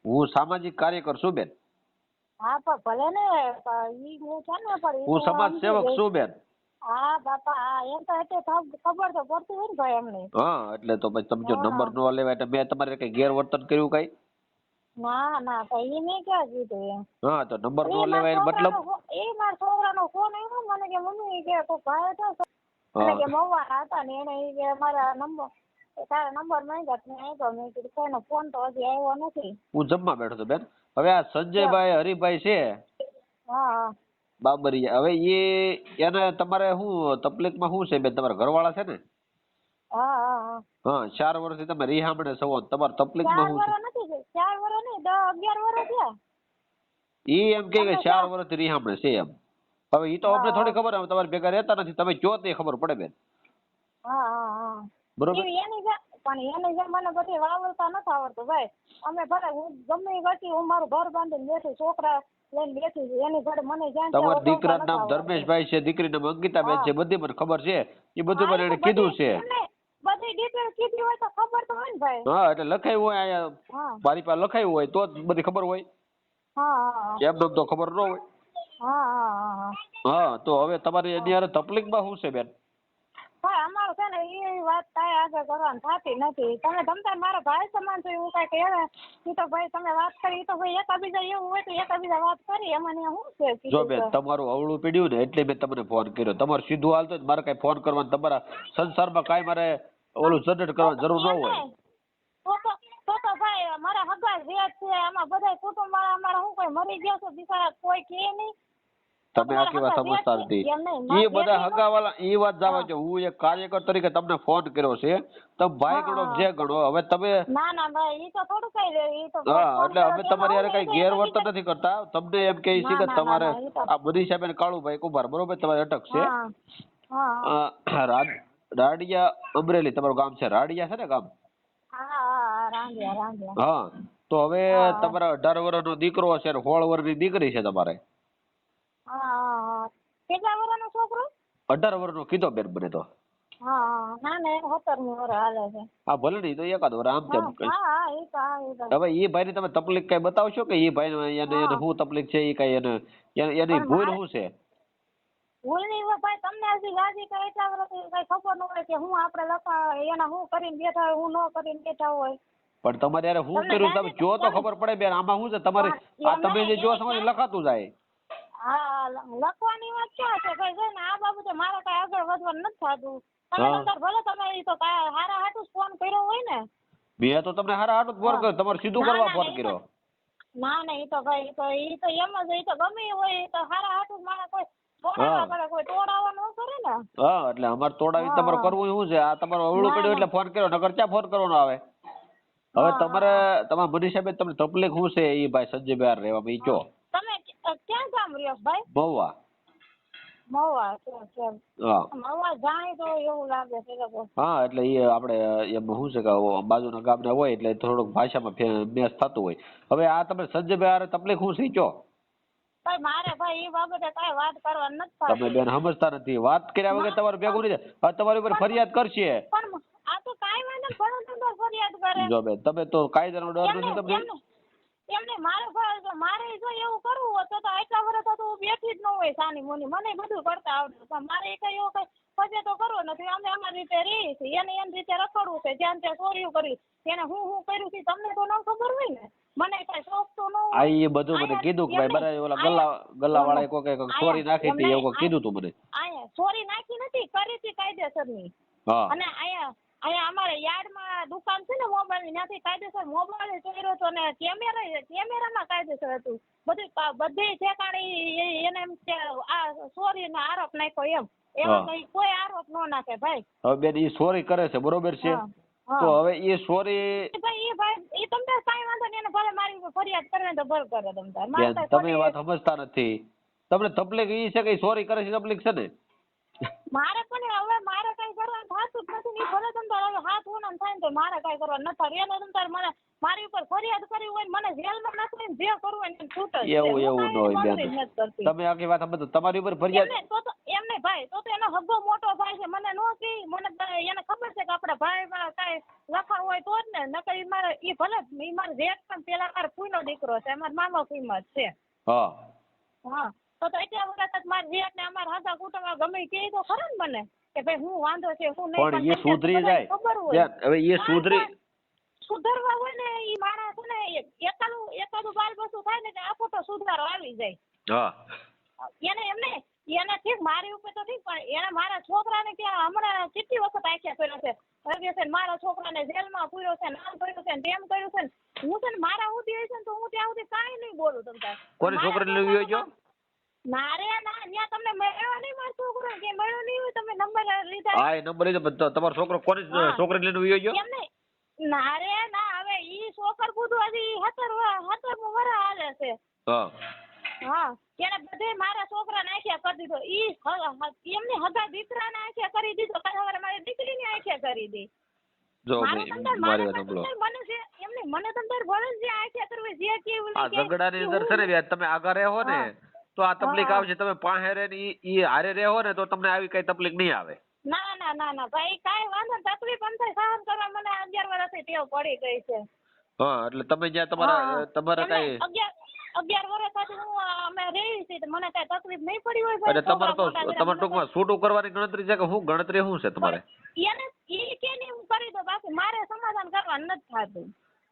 હું સામાજિક કાર્યકર છું બેન. હા, પણ ભલે ને ઈ હું છે ને, પણ હું સમાજ સેવક છું બેન. હા બાપા, હા એમ તો એટલે ખબર તો પડતી હોય ને ભાઈ અમને. હા, એટલે તો પછી તમે જો નંબર નો લેવાય એટલે મેં તમારે કઈ ગેરવર્તન કર્યું કઈ? ના ના, ભાઈ મેં ક્યાં કીધું એમ. હા, તો નંબર નો લેવાય મતલબ? એ મારા છોકરાનો ફોન આવ્યો મને કે મમ્મી કે કોઈ ભાઈ હતો અને કે મવાના હતા ને એને ઈ કે મારા નંબર તારા નંબર માંગ્યા મેં કીધું કોઈનો ફોન તો હજી આવ્યો નથી. હું જમવા બેઠો હતો બેન. હવે આ સંજયભાઈ હરિભાઈ છે હા બાબરિયા, હવે એને તમારે શું તકલીફમાં શું છે બેન? તમારા ઘરવાળા છે ને? હા હા હા, 4 વર્ષથી તમે રિહામણે છો, તમારે તકલીફમાં શું છે? 4 વર્ષ નથી, 4 વર્ષ નહીં, 10-11 વર્ષ થયા. ઈ એમ કે 4 વર્ષથી રિહામણે છે એમ. હવે ઈ તો અમને થોડી ખબર, તમારે ભેગા રહેતા નથી, તમે કયો તે ખબર પડે બેન. હા હા હા, બરોબર. પણ એને જે મને બધી વાવરતા નથી આવડતું ભાઈ. અમે ભલે હું ગમે એ હું મારું ઘર બાંધીને બેઠું, છોકરા લઈને બેઠી છું, એની ઘરે મને જ્યાં તમારા દીકરાનું નામ ધર્મેશભાઈ છે, દીકરીનું નામ અંકિતાબેન છે, બધી મને ખબર છે. એ બધું મને એને કીધું છે. બધી ડિટેલ કીધી હોય તો ખબર તો હોય ને ભાઈ. હા એટલે લખાયું હોય અહીંયા મારી પાસે લખાયું હોય તો જ બધી ખબર હોય. હા એમ તો ખબર ન હોય. હા તો હવે તમારી એની હારે તકલીફમાં શું છે બેન? ભાઈ અમારું છે ને એ વાત કાંઈ આગળ કરવાની થતી નથી. તમે તમતાર મારા ભાઈ સમાન છો એવું કાંઈ કહેવાય. એ તો ભાઈ તમે વાત કરી તો ભાઈ એકાબીજા એવું હોય તો એકાબીજા વાત કરી એમાં શું છે? જો બેન તમારું અવળું પીડ્યું ને એટલે મેં તમને ફોન કર્યો. તમારું સીધું હાલતો મારે કઈ ફોન કરવાનો તમારા સંસારમાં કાંઈ મારે ઓલું જનરેટ કરવાની જરૂર ન હોય. તો ભાઈ મારા હગા વેદ છે આમાં બધા કુટુંબ વાળા અમારા શું કોઈ મરી ગયા છે બિચારા કોઈ કે નહીં. તમે આખી વાત સમજતા નથી. એ બધા હગાવાળા એ વાત જાવે છે. હું એક કાર્યકર તરીકે તમને ફોન કર્યો છે. તમે ભાઈ ગણો જે ગણો. હવે તમે ના ભાઈ ઈ તો થોડું કઈ રે ઈ તો હા એટલે અમે તમારી યાર કઈ ગેરવર્તન નથી કરતા. તમને એમ કહે છે કે તમારે આ બધી સાહેબ કાળુભાઈ કુંભાર બરોબર તમારે અટક છે. રાડિયા અમરેલી તમારું ગામ છે. રાડિયા છે ને ગામ? હા તો હવે તમારા 18 વર્ષનો દીકરો છે 16 વર્ષની દીકરી છે તમારે. કેટલા વર્ષનો છોકરો? 18 વર્ષનો કીધો બેન મને તો. ના 17મું વર્ષ હાલે છે. હા ભલે નહીં તો એકાદ વર્ષ આમ તેમ. હવે એ ભાઈ ને તમે તકલીફ કઈ બતાવશો કે એ ભાઈ એને શું તકલીફ છે એ કઈ એની ભૂલ શું છે? ભૂલ નહીં ભાઈ તમને હજી રાજી કરે એટલા વર્ષ કઈ ખબર ન હોય કે હું આપણે લખા એના હું કરીને બેઠા હોય હું ન કરીને બેઠા હોય. પણ તમારે યાર હું કર્યું તમે જો તો ખબર પડે બેન. આમાં શું છે તમારે આ તમે જે જો સમજ લખાતું જાય. હા લખવાની વાત ક્યાં છે ભાઈ છે ને આ બાબતે મારે કઈ આગળ વધવાનું નથી થતું. તમે ભલે તમે ઈ તો હારા હાટું ફોન કર્યો હોય ને. મેં તો તમને હારા હાટું ફોન કર્યો. તમારે સીધું કરવા ફોન કર્યો. ના ઈ તો ભાઈ ઈ તો એમ જ ઈ તો ગમે હોય ઈ તો હારા હાટું મારે કોઈ તોડાવવા પડે કોઈ તોડાવવા ન કરે ને. હા એટલે અમારે તોડાવી તમારે કરવું શું છે? આ તમારો અવળું પડ્યું એટલે ફોન કર્યો નકર ક્યાં ફોન કરવાનો આવે? હવે તમારે તમારા મનીષાબેન તમને તકલીફ શું છે એ ભાઈ સંજયભાઈ રહેવામાં ઈ કયો. તમે ક્યાં ગામ રહ્યો ભાઈ? મહુવા. મહુવા જાય તો એવું લાગે છે. હા એટલે એ આપણે એમ શું છે કે બાજુના ગામના હોય એટલે થોડુંક ભાષામાં મેચ થતું હોય. હવે આ તમે સંજયભાઈ તકલીફ શું છે કયો? ભાઈ મારે ભાઈ એ બાબતે કઈ વાત કરવા નથી. તમે બેન સમજતા નથી. વાત કર્યા વગર તમારું ભેગું નહીં થાય. તમારી ઉપર ફરિયાદ કરશે. પણ આ તો કાઈ વાંધો ભણો ફરિયાદ કરે. જો બેન તમે તો કાયદાનો ડર નથી તમને? એમને મારે જો એવું કરવું હોત તો આટલા વર્ષ તો હું બેઠી જ ન હોય સાની મુની. મને બધું કરતા આવડે પણ મારે કઈ એવો કઈ ફજે તો કરવો નથી. અમે અમારી રીતે રહી છીએ. એને એની રીતે રખડવું છે. જ્યાં ત્યાં ચોર્યું કર્યું એને હું કર્યું છે તમને તો ન ખબર હોય ને. મને કઈ શોખ તો ન હોય. એ બધું મને કીધું કે ભાઈ બરાબર ઓલા ગલ્લા વાળા કોઈ ચોરી નાખી હતી એવું કીધું તું મને. અહીંયા ચોરી નાખી નથી કરી હતી કાયદેસરની. અને અહીંયા અમારે યાર્ડમાં દુકાન છે ને મોબાઈલ ની ત્યાંથી કાયદેસર મોબાઈલ ચોર્યો હતો ને કેમેરામાં કાયદેસર હતું બધી ઠેકાણે એને એમ કે આ ચોરી નો આરોપ નાખ્યો એમ. એમાં કોઈ આરોપ ન નાખે ભાઈ. હવે બેન એ ચોરી કરે છે બરોબર છે તો હવે એ ચોરી ભાઈ એ તમને કાંઈ વાંધો નહીં એને ભલે મારી ઉપર ફરિયાદ કરે તો ભલે કરે. તમે વાત સમજતા નથી. તમને તકલીફ એ છે કે ચોરી કરે છે તકલીફ છે ને? મારે પણ હવે મારે કઈ કરવાનું થતું જ નથી. ભલે તમતાર હવે હાથ ઉનાન થાય ને તો મારે કઈ કરવાનું નથી. એને તમતાર મને મારી ઉપર ફરિયાદ કરી હોય મને જેલમાં નાખીને જે કરવું હોય એને છૂટ જ. એવું ન હોય બેન. તમે આખી વાત સમજો. તમારી ઉપર ફરિયાદ એમ નહીં ભાઈ તો એનો હગ્ગો મોટો ભાઈ છે. મને નો કી મને એને ખબર છે કે આપડા ભાઈ માં કઈ લખાણ હોય તો જ ને નકર ઈ મારે ઈ ભલે ઈ મારે જેઠ પણ પેલા મારો ફૂઈનો દીકરો છે. અમારા મામા ફૂઈમાં જ છે. હા તો એટલા વખત મારે જેઠ ને અમારા હાથા કુટુંબમાં ગમે કે તો ખરો ને મને કે ભાઈ હું વાંધો છે હું નહીં. પણ એ સુધરી જાય. હવે એ સુધરવા હોય ને ઈ માણસ ને એકાદું બાલ બસું થાય ને આપો તો સુધારો આવી જાય. એને એમને એને ઠીક મારી ઉપર તો ઠીક પણ એને મારા છોકરાને ત્યાં હમણાં કેટલી વખત આખ્યા કર્યો છે. મારા છોકરાને જેલમાં પૂર્યો છે નામ કર્યું છે તેમ કર્યું છે. હું છે ને મારા સુધી હોય છે ને તો હું ત્યાં સુધી કાંઈ નહીં બોલું. તમને કોની છોકરી લેવી હોય છો? મારે ના ત્યાં તમને મળ્યો નહીં મારો છોકરો કે મળ્યો નહીં હોય તમે નંબર લીધા? હા એ નંબર લીધો. તમારો છોકરો કોની છોકરી લઈને હોય છો? એમ નહીં ના રે ના હવે ઈ છોકર કૂદું હજી 17મું વર્ષ હાલે છે. હા એને બધે મારા છોકરા નાખ્યા કરી દીધો. ઈ એમની હગા દીકરા ને આખ્યા કરી દીધો. કાલે મારી દીકરી ને આખ્યા કરી દી. મને તમતાર ભલે જે આખ્યા કરવી જે કેવું આ ઝઘડાની અંદર છે ને તમે આગળ રહો ને તો આ તકલીફ આવશે. તમે પાસે રહે ને ઈ હારે રહો ને તો તમને આવી કઈ તકલીફ નહીં આવે. ના ના ના ના ભાઈ કાંઈ વાંધો નહીં. તકલીફ એમ થાય સહન કરવા મને 11 વર્ષથી ટેવ પડી ગઈ છે. હા એટલે તમે જ્યાં તમારા કઈ 11 વર્ષથી હું અમે રહી છીએ તો મને કઈ તકલીફ નહીં પડી હોય ભાઈ. એટલે તમારે તો તમારે ટૂંકમાં છૂટું કરવાની ગણતરી છે કે શું ગણતરી શું છે તમારે? એને ઈ કે ની હું કરી દઉં, બાકી મારે સમાધાન કરવાનું નથી થતું.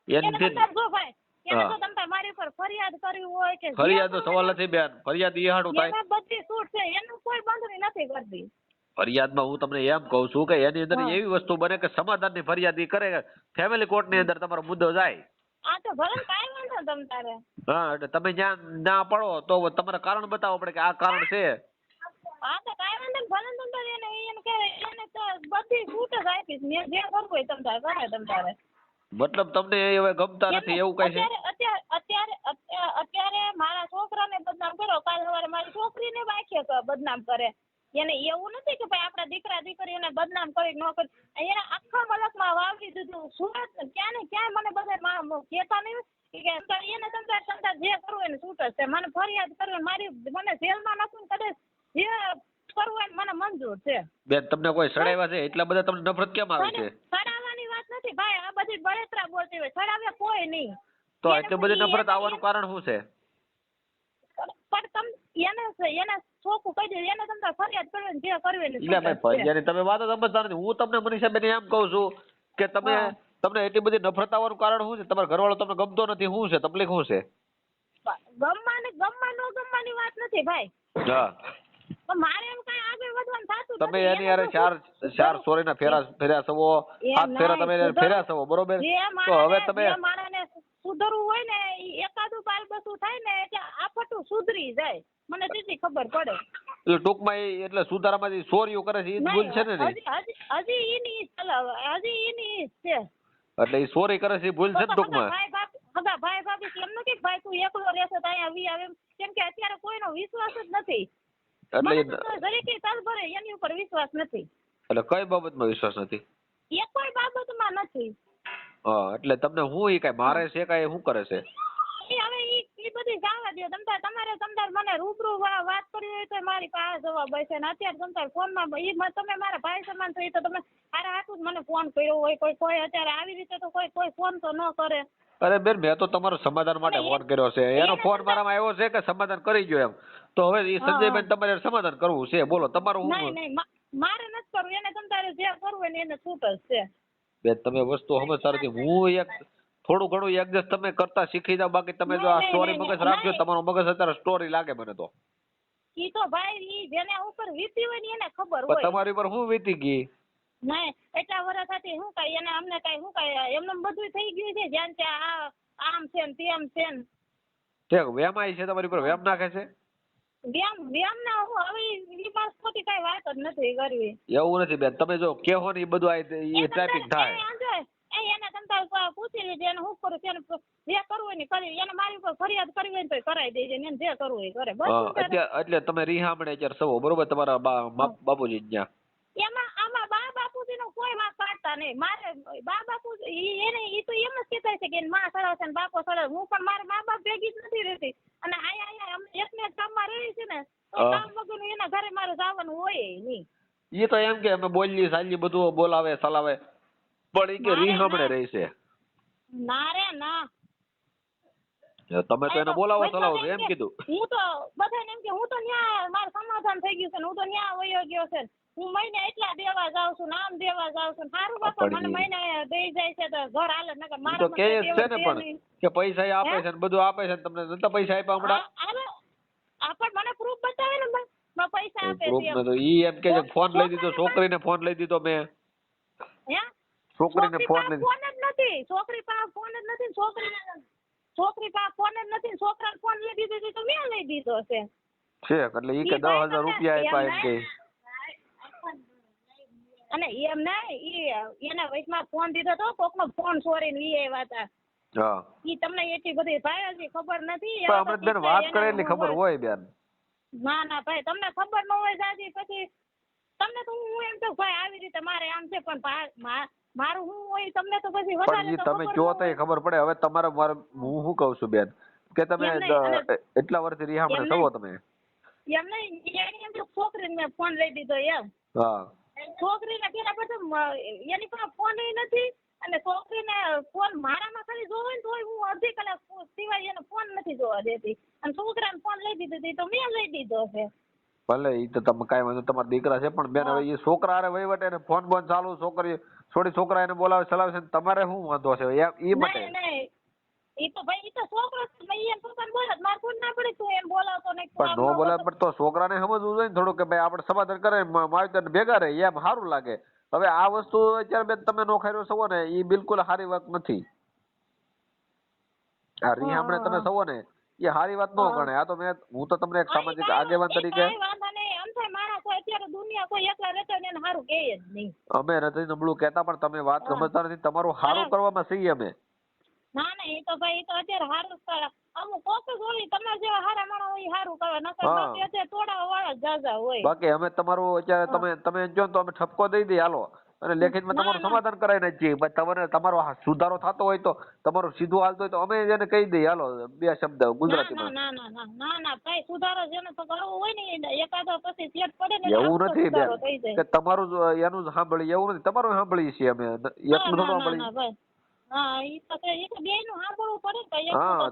એનથી જો ભાઈ એને તો તમે મારી ઉપર ફરિયાદ કરવી હોય કે ફરિયાદ નો સવાલ નથી બેન, ફરિયાદ ઈ હાડું થાય. એને બધી છૂટ છે, એનું કોઈ બંધણી નથી કરતી. ફરિયાદમાં હું તમને એમ કહું છું કે એની અંદર એવી વસ્તુ બને કે સમાધાનની ફરિયાદ ઈ કરે, ફેમિલી કોર્ટની અંદર તમારો મુદ્દો જાય. આ તો ભલે કાંઈ વાંધો તમ તારે. હા એટલે તમે જ્યાં ના પડો તો તમારે કારણ બતાવવો પડે કે આ કારણ છે. હા તો કાંઈ વાંધો નહીં, ભલે તમ તારે એને કે એને તો બધી છૂટ જ આપીશ. મેં જે કરવું હોય તમ તારે કરે તમ તારે. મતલબ તમને હવે ગમતા નથી એવું કઈ છે? અત્યારે મારા છોકરાને બદનામ કર્યો, કાલ સવારે મારી છોકરીને વાંખે બદનામ કરે. એને એવું નથી કે ભાઈ આપણા દીકરા દીકરી એને બદનામ કરી ન કરી, એને આખા મલકમાં વાવડી દીધું. સુરત ક્યાં ને ક્યાં મને બધા કહેતા નહીં કે એને તમતાર જે કરવું એને છૂટ જ છે. મને ફરિયાદ કરવી, મારી મને જેલમાં નાખવું, કદાચ જે કરવું હોય મને મંજૂર છે. બેન તમને કોઈ સડાવ્યા છે એટલા બધા તમને નફરત કેમ આવે છે? સડાવવાની વાત નથી ભાઈ, આ બધી બળતરા બોલતી હોય, સડાવે કોઈ નહીં. તો એટલી બધી નફરત આવવાનું કારણ શું છે? પણ એને છોકું કહી દે, એને તમને ફરિયાદ કરવી જે કરવી એટલે ભાઈ ફરિયાદ તમે વાત સમજતા નથી. હું તમને મનીષાબેન એમ કહું છું કે તમને એટલી બધી નફરત આવવાનું કારણ શું છે? તમારો ઘરવાળો તમને ગમતો નથી, શું છે તકલીફ શું છે? ગમવાની વાત નથી ભાઈ. હા મારે એમ કઈ આગળ વધવાનું થતું તમે એની યારે ચાર સોરીના ફેર્યા છો, 7 ફેરા તમે ફેર્યા છો, બરોબર? તો હવે તમે માણસને સુધરવું હોય ને એકાદું પાલ બસું થાય ને એટલે આફતું સુધરી જાય, મને તેથી ખબર પડે. એટલે ટૂંકમાં એટલે સુધારામાં સોરીઓ કરે છે એ ભૂલ છે ને? હજી એની છે એટલે એ સોરી કરે છે એ ભૂલ છે ને ટૂંકમાં. ભાઈ ભાભી એમ નથી ભાઈ તું એકલો રહેશે તો અહીંયા આવી આવે, કેમ કે અત્યારે કોઈનો વિશ્વાસ જ નથી. દરેકે તલભરે એની ઉપર વિશ્વાસ નથી. એટલે કઈ બાબતમાં વિશ્વાસ નથી? એ કોઈ બાબતમાં નથી. હા એટલે તમને હું ઈ કઈ મારે છે કઈ શું કરે છે? હવે ઈ બધી જવા દો. તમારે મને રૂબરૂ વાત કરવી હોય તો મારી પાસે જવાબ હશે ને અત્યારે તમારે ફોનમાં તમે મારા ભાઈ સમાન છો, તો તમે મારા હાથું જ મને ફોન કર્યો હોય. કોઈ અત્યારે આવી રીતે તો કોઈ ફોન તો ન કરે. અરે બેન મેં તો તમારો સમાધાન માટે ફોન કર્યો છે, એનો ફોન મારામાં આવ્યો છે કે સમાધાન કરી ગયો એમ. તો હવે એ સંજયબેન તમારે સમાધાન કરવું છે, બોલો તમારું હું? નહીં મારે નથી કરવું, એને તમારે જે કરવું હોય ને એને છૂટ જ છે. બેન તમે વસ્તુ સમજતા નથી. હું એક થોડું ઘણું એડજસ્ટ તમે કરતા શીખી જાવ, બાકી તમે જો આ સ્ટોરી મગજ રાખજો, તમારો મગજ અત્યારે સ્ટોરી લાગે મને તો. ઈ તો ભાઈ ઈ જેના ઉપર વીતી હોય ને એને ખબર હોય. તમારી ઉપર શું વીતી ગઈ? નહીં એટલા વર્ષ હતી શું કઈ એને અમને કઈ શું કઈ એમને બધું થઈ ગયું છે, જ્યાં ત્યાં આમ છે ને તેમ છે ને. ઠીક વેમ આવી છે તમારી ઉપર, વેમ નાખે છે? વેમ ના હું હવે ઈ પાસ ખોટી કઈ વાત જ નથી કરવી. એવું નથી બેન, તમે જો કેહો ને એ બધું આ ટ્રાફિક થાય. એને તમે પૂછી લીધી એને શું કરું તેને જે કરવું હોય ને કરી, એને મારી ઉપર ફરિયાદ કરવી હોય તો કરાવી દેજે, એને જે કરવું હોય કરે બસ. એટલે તમે રીહામણે અત્યારે સવો બરોબર તમારા બાપુજી ત્યાં? એમાં આમાં બા બાપુજી નો કોઈ વાંક કાઢતા નહીં. મારે બા બાપુજી એને ઈ તો એમ જ કહેતા છે કે માં સડાવશે ને બાપો સડાવે. હું પણ મારા મા બાપ ભેગી જ નથી રહેતી, અને અહીંયા એકને જ કામમાં રહી છે ને તો કામ વગરનું એના ઘરે મારે જવાનું હોય નહીં. એ તો એમ કે અમે બોલીએ સાલી બધું બોલાવે સલાવે, પણ એ કે રીહામણે રહી છે. ના રે ના, તમે તો એને બોલાવો સલાવો એમ કીધું. હું તો બધાને એમ કે હું તો ન્યા મારું સમાધાન થઈ ગયું છે ને હું તો ન્યા વયો ગયો છે, હું મહિને એટલા દેવા જાઉં છું, નામ દેવા જાઉં છું. સારું બાપા મને મહિને દઈ જાય છે તો ઘર હાલે નકર મારે તો કે છે ને પણ કે પૈસા આપે છે ને બધું આપે છે, તમને નતા પૈસા આપ્યા હમણાં? આ પણ મને પ્રૂફ બતાવે ને મેં પૈસા આપે છે. પ્રૂફ તો ઈ એમ કે ફોન લઈ દીધો, છોકરીને ફોન લઈ દીધો મેં. હે છોકરીને ફોન લઈ ફોન જ નથી, છોકરી પાસે ફોન જ નથી, છોકરી પાસે ફોન જ નથી, છોકરાને ફોન લઈ દીધો તો મેં લઈ દીધો છે. એટલે ઈ કે 10,000 રૂપિયા આપ્યા એમ કે. અને એમ નહીં એના વયસમાં ફોન દીધો તો કોકનો ફોન ચોરીને વી આવ્યા હતા. હા ઈ તમને એટલી બધી ભાઈ ખબર નથી. અમને બેન વાત કરે એટલી ખબર હોય બેન. ના ના ભાઈ તમને ખબર ન હોય સાજી, પછી તમને તો હું એમ તો ભાઈ આવી રીતે મારે આમ છે, પણ મારું હું હોય તમને તો પછી વધારે તો તમે જો તો ખબર પડે. હવે તમારે હું શું કહું છું બેન કે તમે એટલા વર્ષથી રીહામણે છો તમે એમ નહીં, એમ તો છોકરીને મેં ફોન લઈ દીધો એમ. હા છોકરીને પેલા બધું એની પાસે ફોન નથી અને છોકરીને ફોન મારામાં ખાલી જોવો ને તોય હું અડધી કલાક સિવાય એને ફોન નથી જોવા દેતી અને છોકરાને ફોન લઈ દીધો તો મેં લઈ દીધો છે. ભલે ઈ તો તમે કાંઈ વાંધો તમારા દીકરા છે પણ બેન હવે એ છોકરા હારે વહીવટ એને ફોન બોન ચાલુ છોકરી થોડી છોકરા એને બોલાવે ચલાવે છે તમારે શું વાંધો છે એ માટે? નહીં ઈ તો ભાઈ ઈ તો છોકરો છે મેં એમ પપ્પાને બોલાવ મારે કોઈ ના પડે તું એમ બોલાવતો નહીં પણ નો બોલાવે પણ તો છોકરાને સમજવું જોઈએ ને થોડું કે ભાઈ આપણે સમાધાન કરે માવતર ભેગા રહે એમ સારું લાગે. હવે આ વસ્તુ અત્યારે બેન તમે નો ખાઈ છો ને એ બિલકુલ સારી વાત નથી. આ રીહામણે તમે સવો ને એ સારી વાત નો ગણે. આ તો હું તો તમને એક સામાજિક આગેવાન તરીકે અમે નથી નબળું કહેતા પણ તમે વાત સમજતા નથી. તમારું સારું કરવામાં છીએ અમે. ના ના એ તો ભાઈ તો અત્યારે સારું કરે અમુક કોક જોડી તમારા જેવા હારા માણસ હોય સારું કરે નકર બાકી અત્યારે તોડાવા વાળા જાજા હોય. બાકી અમે તમારું અત્યારે તમે જો તો અમે ઠપકો દઈ દઈએ હાલો અને લેખિતમાં તમારું સમાધાન કરાવી નાખીએ. તમારે તમારો સુધારો થતો હોય તો તમારું સીધું હાલતો હોય તો અમે એને કહી દઈએ હાલો 2 શબ્દ ગુજરાતીમાં. ના ના ના ના ના ભાઈ સુધારો જેને તો કરવો હોય ને એકાદો પછી સેટ પડે ને એવું નથી બેન કે તમારું એનું જ સાંભળીએ એવું નથી તમારું સાંભળીએ છીએ અમે એકલું થોડું સાંભળીએ.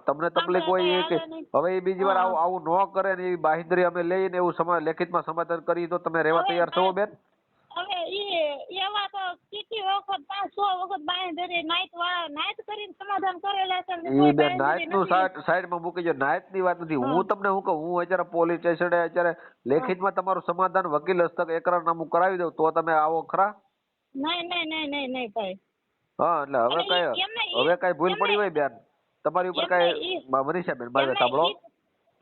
તમને તકલીફ હોય કે હવે એ બીજી વાર આવું ન કરે ને એવી બાંહેધરી અમે લઈને એવું લેખિતમાં સમાધાન કરી તો તમે રહેવા તૈયાર છો બેન? હવે એવા તો કેટલી વખત 5-6 વખત બાંહેધરી નાઈટ કરીને સમાધાન કરેલા છે. ઈ બેન નાઈટ નું સાઈડમાં મૂકી જો. નાઈટ ની વાત નથી. હું તમને શું કહું હું અત્યારે પોલીસ સ્ટેશને અત્યારે લેખિતમાં તમારું સમાધાન વકીલ હસ્તક એકરારનામું કરાવી દઉં તો તમે આવો ખરા? નહીં ભાઈ. હા એટલે હવે કઈ ભૂલ પડી હોય બેન તમારી ઉપર કઈ મનીષાબેન મારે સાંભળો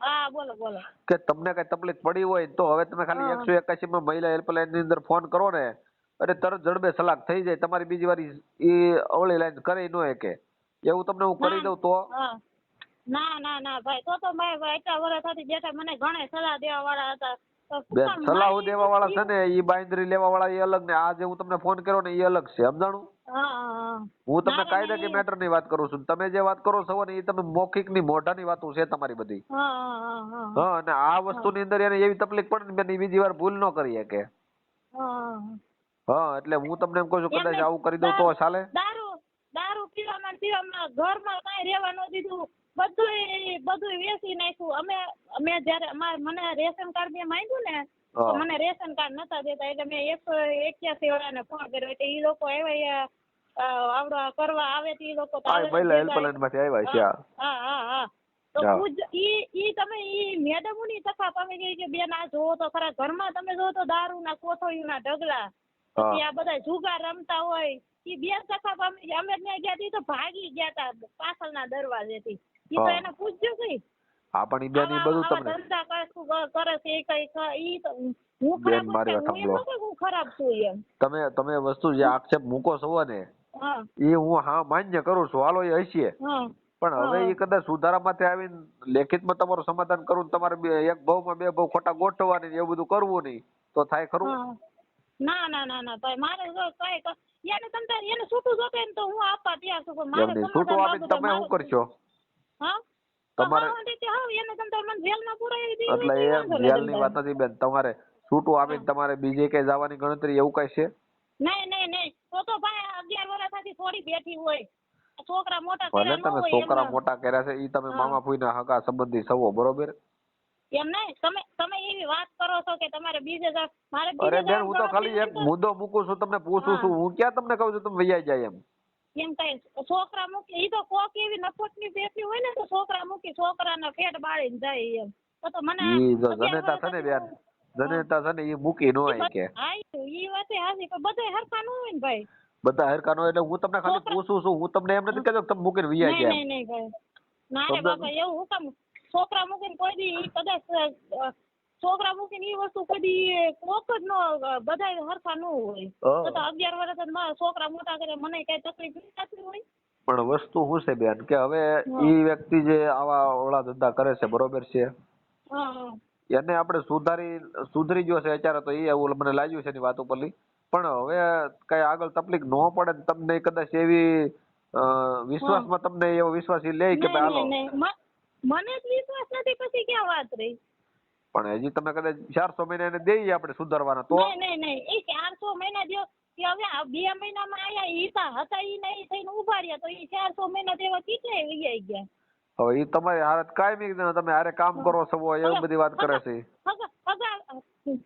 હા બોલો બોલો કે તમને કઈ તકલીફ પડી હોય તો હવે તમે ખાલી 181 માં મહિલા હેલ્પલાઇન ની અંદર ફોન કરો ને અને તરત જડબે સલાક થઈ જાય. તમારી બીજી વાર ઈ ઓલી લાઈન કરી ન કે એવું તમને હું કરી દઉં તો? ના ભાઈ તો મેં એટલા વર્ષથી જેઠા મને ઘણા સલાહ દેવા વાળા હતા. બેન સલાહ દેવા વાળા છે ને ઈ બાંયધરી લેવા વાળા એ અલગ ને આ જે હું તમને ફોન કર્યો ને એ અલગ છે સમજાણું? હું તમને કાયદાકીય મેટર ની વાત કરું છું. તમે જે વાત કરો છો ને એ તમે મૌખિક ની મોઢાની વાતો છે તમારી બધી. હા અને આ વસ્તુ ની અંદર એને એવી તકલીફ પડે ને બેન એ બીજી વાર ભૂલ ન કરી શકે. હા એટલે હું તમને એમ કહું છું કદાચ આવું કરી દઉં તો ચાલે? દારૂ પીવામાં ઘરમાં કઈ રહેવા ન દીધું બધું વેચી નાખ્યું. અમે જયારે મને રેશન કાર્ડ મેં માંગ્યું ને તો મને રેશન કાર્ડ નતા દેતા એટલે મેં 181 વાળાને ફોન કર્યો એટલે ઈ લોકો આવ્યા આવડા કરવા આવે તો ઈ લોકો મહિલા હેલ્પલાઇન માંથી આવ્યા છે. હા તો ઈ તમે ઈ મેડમોની તફા પામી ગઈ કે બેન આ જોવો તો ખરા ઘરમાં તમે જોવો તો દારૂના કોથળીના ઢગલા પછી આ બધા જુગાર રમતા હોય ઈ બે તફા પામી ગયા. અમે ત્યાં ગયા તો ભાગી ગયા તા પાછળના દરવાજેથી. ઈ તો એને પૂછજો કઈ આપણી બેન ઈ બધું તમને ધંધા કરે છે કઈ ઈ તો હું ખરાબ છું એમ. તમે વસ્તુ જે આક્ષેપ મૂકો છો ને એ હું હા માન્ય કરું છું હાલો એ હશે પણ હવે એ કદાચ સુધારામાંથી આવીને લેખિતમાં તમારું સમાધાન કરવું તમારે એક ભાવમાં 2 ભાવ ખોટા ગોઠવવાની એવું બધું કરવું નહીં તો થાય ખરું? ના ભાઈ મારે કઈ એને તમતાર એને છૂટું જોતે ને તો હું આપવા તૈયાર છું પણ મારે છૂટું આપીને તમે શું કરશો? તમારે એને તમતાર મને જેલમાં પુરાવી દીધું એટલે એ જેલની વાત નથી બેન. તમારે છૂટું આપીને તમારે બીજે કઈ જવાની ગણતરી એવું કઈ છે? નહીં તો ભાઈ 11 વર્ષથી થોડી બેઠી હોય. છોકરા મોટા ભલે તમે છોકરા મોટા કર્યા છે ઈ તમે મામા ફૂઈના હગા સંબંધી છો બરોબર? એમ નહીં તમે એવી વાત કરો છો કે તમારે બીજે મારે અરે બેન હું તો ખાલી એક મુદ્દો મૂકું છું તમને પૂછું છું. હું ક્યાં તમને કહું છું તમે વૈયા જાય એમ કઈ છોકરા મૂકી ઈ તો કોક એવી નફોટની બેઠી હોય ને તો છોકરા મૂકી છોકરાના પેટ બાળીને જાય એમ તો મને ઈ જો જનેતા છે ને બેન જનેતા છે ને ઈ મૂકી ન હોય કે ઈ વાતે હાસી પણ બધાય હરખા ન હોય ને ભાઈ. બધા હરખા ન હોય એટલે હું તમને ખાલી પૂછું છું. હું તમને એમ નથી કહેતો કે તમે મૂકીને વૈયા જાય. નહીં ભાઈ ના રે બાપા એવું હું કામ છોકરા મૂકીને કોઈ દી કદાચ છોકરા મૂકીને ઈ વસ્તુ કોઈ દી કોક જ નો બધાય હરખા ન હોય તો 11 વર્ષ છોકરા મોટા કરે મને કઈ તકલીફ થતી હોય. પણ વસ્તુ શું છે બેન કે હવે ઈ વ્યક્તિ જે આવા ઓળા ધંધા કરે છે બરોબર છે એને આપણે સુધરી ગયો છે અત્યારે તો એ એવું મને લાગ્યું છે એની વાત ઉપરથી. પણ હવે કઈ આગળ તકલીફ ન પડે તમને કદાચ એવી વિશ્વાસમાં તમને એવો વિશ્વાસ લે કે મને જ વિશ્વાસ નથી પછી ક્યાં વાત રહી. પણ હજી તમે કદાચ 400 મહિના એને દઈએ આપણે સુધારવાના તો નહીં એ 400 મહિના દો કે હવે આ 2 મહિનામાં આયા ઈ હતા ઈ નહીં થઈને ઉભા રહ્યા તો ઈ 400 મહિના દેવા કેટલે વૈયા ગયા. હવે ઈ તમારી હાલત કાયમી તમે હારે કામ કરો છો એવી બધી વાત કરે છે.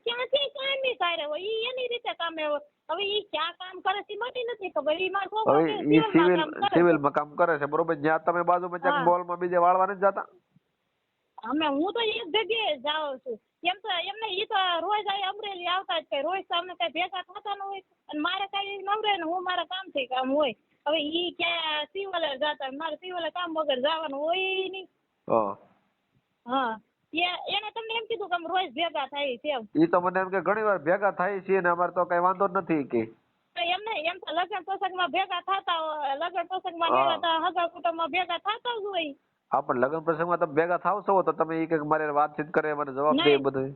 ક્યાંથી કાયમી કરે હોય ઈ એની રીતે કામે હવે ઈ ક્યાં કામ કરે છે મને નથી ખબર. ઈ મારો છોકરો સિવિલમાં કામ કરે છે બરોબર. જ્યાં તમે બાજુમાં ક્યાંક મોલમાં બીજે વાળવા નથી જતા? અમે હું તો એક જગ્યાએ જાઉં છું. એમ તો એમને ઈ તો રોજ અમરેલી આવતા જ કઈ રોજ સામે કઈ ભેગા થતા ન હોય અને મારે કઈ નવરે ને હું મારા કામથી કામ હોય. હવે ઈ ક્યાં સિવલે જતા મારે સિવલે કામ વગર જવાનું હોય નહીં. હા એને તમને એમ કીધું કે અમે રોજ ભેગા થાય છે એમ. ઈ તો મને એમ કે ઘણી વાર ભેગા થાય છે ને અમારે તો કઈ વાંધો નથી કે એમને એમ તો લગ્ન પ્રસંગમાં ભેગા થતા હોય લગ્ન પ્રસંગમાં હગા કુટુંબમાં ભેગા થતા જ હોય. હા પણ લગ્ન પ્રસંગમાં તમે ભેગા થાવ છો તો તમે ઈ કે મારે વાતચીત કરે મને જવાબ દે બધું.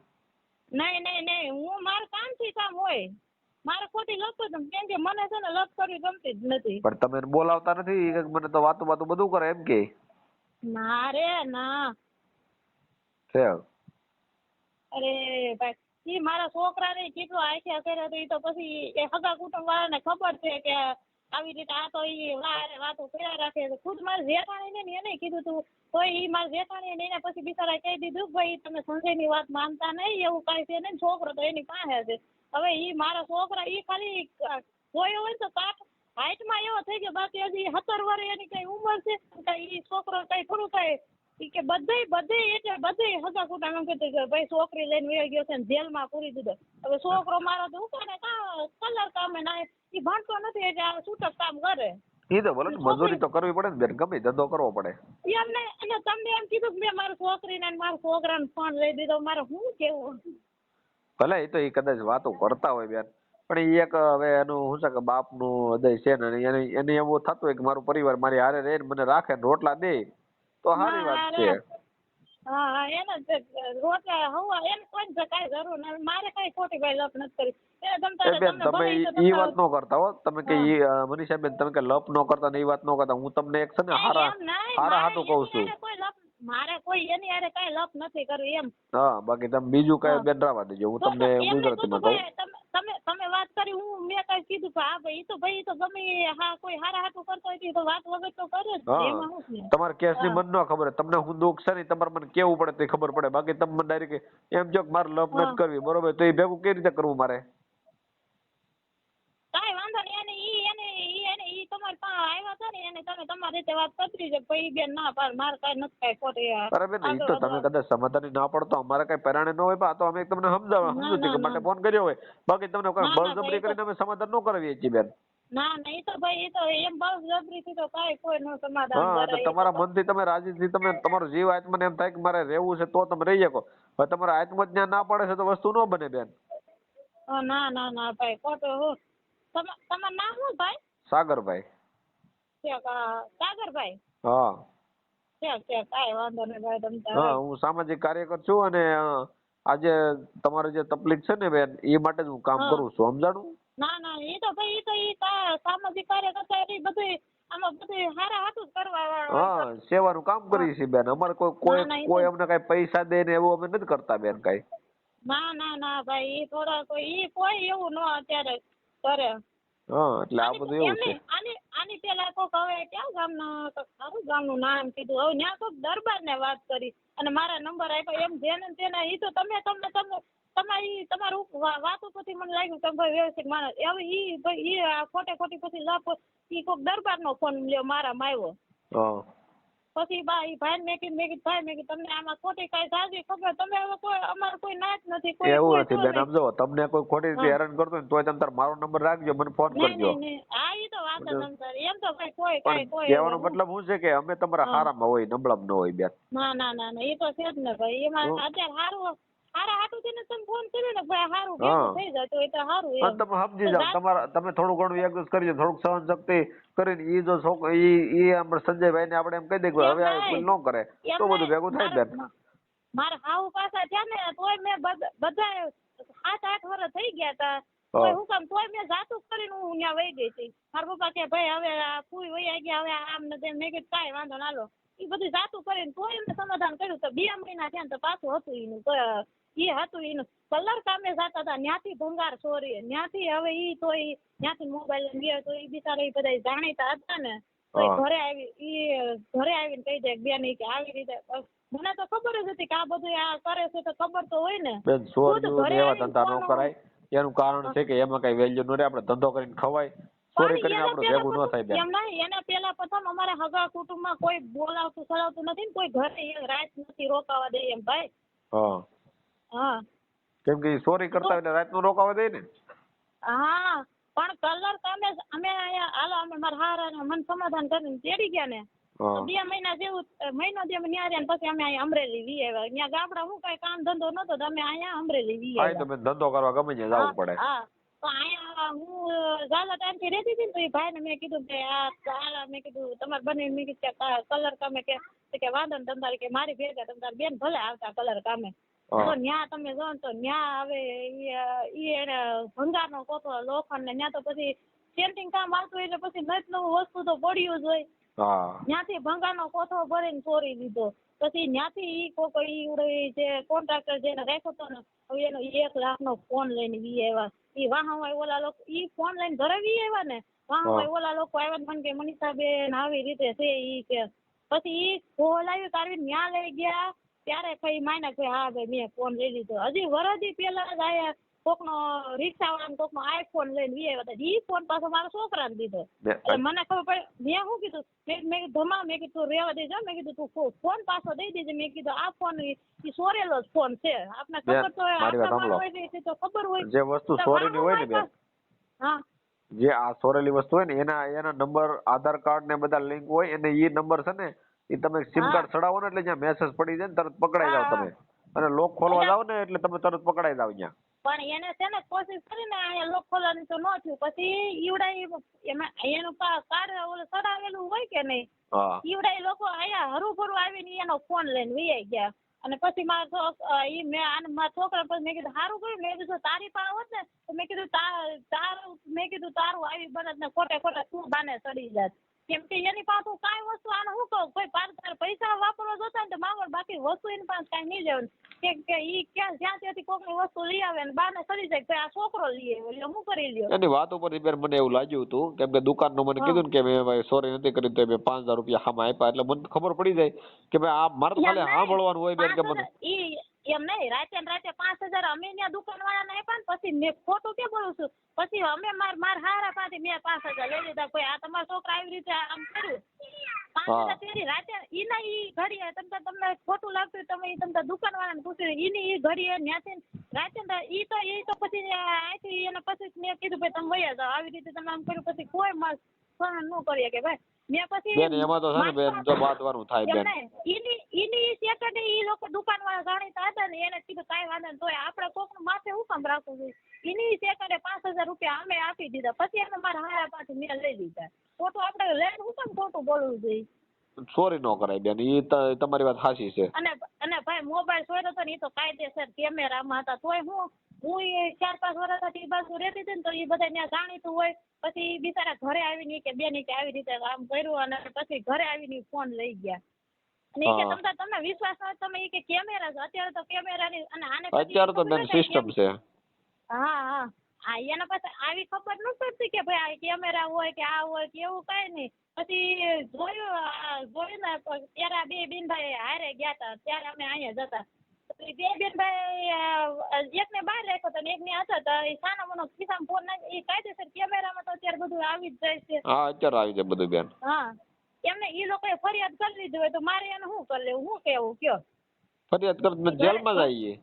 નહીં હું મારું કામથી કામ હોય મારે ખોટી લપ જ કેમ કે મને છે ને લપ કરવી ગમતી જ નથી. પણ તમે બોલાવતા નથી મને તો વાતો બધું કરે એમ કે ના રે ના છે. અરે ભાઈ ઈ મારા છોકરાને કેટલો આખ્યા કર્યા તો ઈ તો પછી એ હગા કુટુંબ વાળાને ખબર છે કે આવી રીતે આ તો ઈ વાતો કર્યા રાખે છે. ખુદ મારા જેઠાણીને ને એને કીધું તું તો ઈ મારા જેઠાણી એને પછી બિચારા કહી દીધું ભાઈ તમે સંજયની વાત માનતા નહીં એવું કાંઈ છે ને છોકરો તો એની પાસે છે. હવે ઈ મારા છોકરા ઈ ખાલી જોયો હોય તો હાઈટમાં એવો થઈ ગયો બાકી હજી 17 વર્ષ એની કઈ ઉંમર છે ઈ છોકરો કઈ થોડું કઈ ઈ કે બધે એટલે હગા કુટુંબ એમ કીધું કે ભાઈ છોકરી લઈને વહી ગયો છે ને જેલમાં પૂરી દીધો. હવે છોકરો મારો તો ઉપાડે કલર કામે ના ઈ ભણતો નથી એટલે આ છૂટક કામ કરે. ઈ તો બોલો મજૂરી તો કરવી પડે ને બેન ગમે ધંધો કરવો પડે. એમને અને તમને એમ કીધું કે મેં મારા છોકરીને મારા છોકરાને ફોન લઈ દીધો મારે શું કેવું. ભલે એ તો એ કદાચ વાતો કરતા હોય બેન પણ એ એક હવે એનું શું છે કે બાપનું હૃદય છે ને એને એવું થતું હોય કે મારું પરિવાર મારી હારે રહે મને રાખે રોટલા દે તો સારી વાત છે. હા એને રોટલા હવા એને કોઈ કઈ જરૂર નથી મારે કઈ ખોટી ભાઈ લપ નથી કરી. બેન તમે ઈ વાત નો કરતા હો તમે કે મનીષા બેન તમે કે લપ નો કરતા ને એ વાત નો કરતા હું તમને એક છે ને હારા હાટું કહું છું. મારે કોઈ એની હારે કઈ લપ નથી કરવી એમ. હા બાકી તમે બીજું કઈ બેન રાવા દેજો હું તમને ગુજરાતીમાં કહું. તમે વાત કરી હું મેં કઈ કીધું કે હા ભાઈ ઈ તો ગમે હા કોઈ હારા હાટું કરતો હોય તો વાત વગર તો કરે જ એમાં શું. તમારે કેસ ની મન ન ખબર તમને હું દુઃખ છે ને તમારે મને કેવું પડે તો ખબર પડે બાકી તમે મને ડાયરેક્ટ એમ જો મારે લપ નથી કરવી બરોબર તો એ ભેગું કેવી રીતે કરવું મારે. કાઈ વાંધો નહીં ઈ તમારે પાસે આવ્યા હતા ને એને તમે તમારી રીતે વાત કરી છે પછી બેન ના પાડ મારે કઈ નથી કઈ ખોટી. અરે બેન ઈ તો તમે કદાચ સમાધાન ના પડતો અમારે કઈ પરાણે ન હોય તો અમે તમને સમજુ કે માટે ફોન કર્યો હોય બાકી તમને કોઈ બળજબરી કરીને અમે સમાધાન ન કરાવીએ છીએ બેન. ના નહીં તો ભાઈ એ તો એમ બળજબરી થી તો કાઈ કોઈ નો સમાધાન કરે. તમારા મનથી તમે રાજી થી તમે તમારો જીવ આત્માને એમ થાય કે મારે રહેવું છે તો તમે રહી શકો. હવે તમારા આત્મા જ્ઞાન ના પડે છે તો વસ્તુ ન બને બેન. ના ભાઈ ખોટું. તમારું નામ શું ભાઈ? સાગરભાઈ. સાગરભાઈ. હા કાઈ વાંધો નહીં ભાઈ તમે. હા હું સામાજિક કાર્યકર છું અને આજે તમારે જે તકલીફ છે ને બેન એ માટે જ હું કામ કરું છું સમજાણું. ના એ તો ભાઈ સામાજિક કાર્યકર્તા એ બધું આમાં બધું હારા હાટું કરવા વાળો. હા સેવાનું કામ કરીએ છીએ બેન અમારે કોઈ અમને કઈ પૈસા દે ને એવું અમે નથી કરતા બેન કઈ. ના ભાઈ એ થોડા કોઈ એવું ન અત્યારે કરે. હા એટલે આ બધું એવું છે. આની પેલા કોક હવે ક્યાં ગામનું નામ કીધું હવે ત્યાં કોક દરબાર ને વાત કરી અને મારા નંબર આપ્યો એમ જેને તેને ઈ તો તમે તમારું વાતો પછી મને લાગ્યું કે ભાઈ વ્યવસ્થિત માણસ હવે ઈ ખોટી પછી લપ ઈ કોક દરબાર નો ફોન લ્યો મારામાં આવ્યો. પછી ઈ ભાઈ મેં કીધું તમને આમાં ખોટી કઈ સાજી ખબર તમે હવે કોઈ અમારે કોઈ ના જ નથી કોઈ એવું નથી બેન સમજો તમને કોઈ ખોટી રીતે હેરાન કરતો હોય તોય તમે મારો નંબર રાખજો મને ફોન કરજો. હા ઈ તો વાત જ સમજાય એમ તો કોઈ કહેવાનો મતલબ શું છે કે અમે તમારા હારામાં હોય નબળામાં ન હોય બેન. ના ઈ તો છે જ ને ભાઈ એમાં અત્યારે હારા હાટું થઈને તમે ફોન કર્યો ને ભાઈ હારું ભેગું થઈ જાય તો એ તો હારું એમ. તમે સમજી જાવ તમે થોડું ઘણું એડજસ્ટ કરજો થોડુંક સહન શક્તિ કરીને ઈ જો ઈ આપણે સંજયભાઈ ને આપણે એમ કહી દે કે હવે આ ભૂલ ન કરે તો બધું ભેગું થાય બેન. મારા હાવ પાછા છે ને તોય મેં બધા 7-8 વર્ષ થઈ ગયા તા તોય હું કામ તોય મેં જાતું કરીને હું ત્યાં વહી ગઈ હતી. મારા પપ્પા કે ભાઈ હવે આ ફૂઈ વહી ગયા હવે આમ ને તેમ મેં કીધું કાંઈ વાંધો ના લો એ બધું જાતું કરીને તોય એમને સમાધાન કર્યું તો 2 મહિના થયા તો પાછું હતું એનું ઈ હતું એનું કલર કામે જતા હતા ન્યાથી ભંગાર ચોરી ન્યાથી હવે ઈ તો ન્યાથી મોબાઈલ લઈને તો ઈ બિચારા ઈ બધા જાણીતા હતા ને તો ઘરે આવીને કહી દે બેન ઈ કે આવી રીતે મને તો ખબર જ હતી કે આ બધું આ કરે છે તો ખબર તો હોય ને બેન ચોરી એવા ધંધા ન કરાય એનું કારણ છે કે એમાં કઈ વેલ્યુ ન રહે આપણે ધંધો કરીને ખવાય ચોરી કરીને આપણું ભેગું ન થાય બેન એમ નહીં એને પેલા પ્રથમ અમારા હગા કુટુંબમાં કોઈ બોલાવતું સલાવતું નથી ને કોઈ ઘરે રાત નથી રોકાવા દે એમ ભાઈ હા કેમ કે ચોરી કરતા એટલે રાત નું રોકાવા દે ને હા પણ કલર તમે અમે અહીંયા હાલો અમે મારા હારા મન સમાધાન કરીને તેડી ગયા ને 2 મહિના જેવું મહિનો જે અમે ન્યા રહ્યા પછી અમે અહીંયા અમરેલી વી આવ્યા ત્યાં ગામડા હું કઈ કામ ધંધો નતો તો અમે અહીંયા અમરેલી વી આવ્યા તમે ધંધો કરવા ગમે ત્યાં જવું પડે હા તો અહીંયા હું ઝાલા ટાઈમ થી રહેતી હતી ને તો એ ભાઈ ને મેં કીધું કે આ મેં કીધું તમારે બને મેં કીધું કલર કામે કે વાંધો ને તમારે કે મારી ભેગા તમારે બેન ભલે આવતા કલર કામે તો ન્યા તમે જો તો ન્યા હવે ઈ એને ભંગારનો કોથળો લોખંડ ને ન્યા તો પછી સેન્ટિંગ કામ આવતું એટલે પછી નત નવું વસ્તુ તો પડ્યું જ હોય ત્યાંથી ભંગારનો કોથળો ભરીને ચોરી લીધો પછી ત્યાંથી ઈ કોક ઈ જે કોન્ટ્રાક્ટર જેને રાખ્યો હતો ને હવે એનો 1 લાખનો ફોન લઈને વી આવ્યા ઈ વાહવાય ઓલા લોકો ઈ ફોન લઈને ઘરે વી આવ્યા ને વાહવાય ઓલા લોકો આવ્યા મને કે મનીષાબેન આવી રીતે છે ઈ કે પછી ઈ બોલાવી કાઢીને ન્યા લઈ ગયા ત્યારે કઈ માયના કે હા ભાઈ મેં ફોન લઈ લીધો હજી વરદી પેલા જ આયા કોકનો રિક્ષાવાળાને કોકનો આઈફોન લઈને વી આવ્યા હતા ઈ ફોન પાછો મારા છોકરાને દીધો એટલે મને ખબર પડી મેં શું કીધું મેં ધમા મેં કીધું રેવા દેજો મેં કીધું તું ફોન પાછો દઈ દેજે મેં કીધું આ ફોન ઈ ચોરેલો જ ફોન છે આપને ખબર તો હોય તો ખબર હોય જે વસ્તુ ચોરીની હોય ને બેન હા જે આ ચોરેલી વસ્તુ હોય ને એના નંબર આધાર કાર્ડ ને બધા લિંક હોય એને ઈ નંબર છે ને ઈ તમે સિમ કાર્ડ ચડાવો ને એટલે જ્યાં મેસેજ પડી જાય ને તરત પકડાઈ જાવ તમે અને લોક ખોલવા જાવ ને એટલે તમે તરત પકડાઈ જાવ ત્યાં પણ એને છે ને કોશિશ કરીને અહીંયા લોક ખોલવાની તો ન થયું પછી ઈવડા એમાં એનું કાર્ડ ઓલું ચડાવેલું હોય કે નહીં ઈવડા લોકો અહીંયા હરુભરું આવીને એનો ફોન લઈને વી ગયા અને પછી મારા છોકરા પછી મેં કીધું સારું કર્યું મેં કીધું તારી પાસે હોત ને તો મેં કીધું તારું આવી બનત ને ખોટે ખોટા તું બાને ચડી જાત કેમ કે એની પાસે કાંઈ વસ્તુ આને શું કહું કોઈ તારે પૈસા વાપરવા જોતા ને તો માગો બાકી વસ્તુ એની પાસે કાંઈ નહીં લેવાનું કે ઈ ક્યાં જ્યાં ત્યાંથી કોકની વસ્તુ લઈ આવે ને બાને ચડી જાય કે આ છોકરો લઈ આવ્યો એટલે હું કરી લ્યો એની વાત ઉપર મને એવું લાગ્યું હતું કેમ કે દુકાનનું મને કીધું ને કે મેં સોરી નથી કરી તો મેં 5000 રૂપિયા સામે આપ્યા એટલે મને ખબર પડી જાય કે ભાઈ આ મારે ખાલી સાંભળવાનું હોય બેન કે મને એમ નહીં રાતે 5000 અમે ત્યાં દુકાન વાળાને આપ્યા ને પછી મેં ખોટું કે બોલું છું પછી અમે માર હારા પાસેથી મેં 5000 લઈ લીધા કોઈ આ તમારા છોકરા આવી રીતે આમ કર્યું 5000 તેરી રાતે ઈના ઈ ઘડીએ તમને ખોટું લાગતું તમે તમને દુકાન વાળાને પૂછ્યું ઈની ઈ ઘડીએ ત્યાંથી રાતે ઈ તો પછી આથી એને પછી મેં કીધું ભાઈ તમે વયા જાઓ આવી રીતે તમે આમ કર્યું પછી કોઈ માર સહન ન કરીએ કે ભાઈ મેં પછી બેન એમાં તો છે ને બેન જો વાતવાનું થાય બેન ઈની સેકન્ડે ઈ લોકો દુકાન વાળા જાણીતા હતા ને એને કીધું કાંઈ વાંધો નહીં તોય આપણે કોકનું માથે હું કામ રાખવું જોઈએ ઈની સેકન્ડે 5000 રૂપિયા અમે આપી દીધા પછી અમે મારા હારા પાછી મેં લઈ લીધા ખોટું આપણે લઈને હું કામ ખોટું બોલવું જોઈએ ચોરી ન કરાય બેન ઈ તમારી વાત સાચી છે અને ભાઈ મોબાઈલ ચોર્યો હતો ને ઈ તો કાયદેસર કેમેરામાં હતા તોય હું 4-5 વર્ષથી બાજુ રહેતી હતી ને તો એ બધા ત્યાં જાણીતું હોય પછી બિચારા ઘરે આવીને કે બેન કે આવી રીતે કામ કર્યું અને પછી ઘરે આવીને ફોન લઈ ગયા અને ઈ કે તમને વિશ્વાસ ન તમે ઈ કે કેમેરા છે અત્યારે તો કેમેરાની અને આને અત્યારે તો બેન સિસ્ટમ છે હા એના પછી આવી ખબર ન પડતી કે ભાઈ આ કેમેરા હોય કે આ હોય કે એવું કઈ નહીં પછી જોયું ને ત્યારે આ 2 બેનભાઈ હારે ગયા હતા ત્યારે અમે અહીંયા જતા 2 બેનભાઈ એકને બહાર રાખ્યો હતો ને એકને હાથે હતા એ સાનો મનો ખિસ્સામાં ફોન નાખી એ કાયદેસર કેમેરામાં તો અત્યારે બધું આવી જ જાય છે હા અત્યારે આવી જાય બધું બેન હા એમને એ લોકોએ ફરિયાદ કરી લીધી હોય તો મારે એને શું કરી લેવું હું કેવું કયો ફરિયાદ કરી જેલમાં જ આવીએ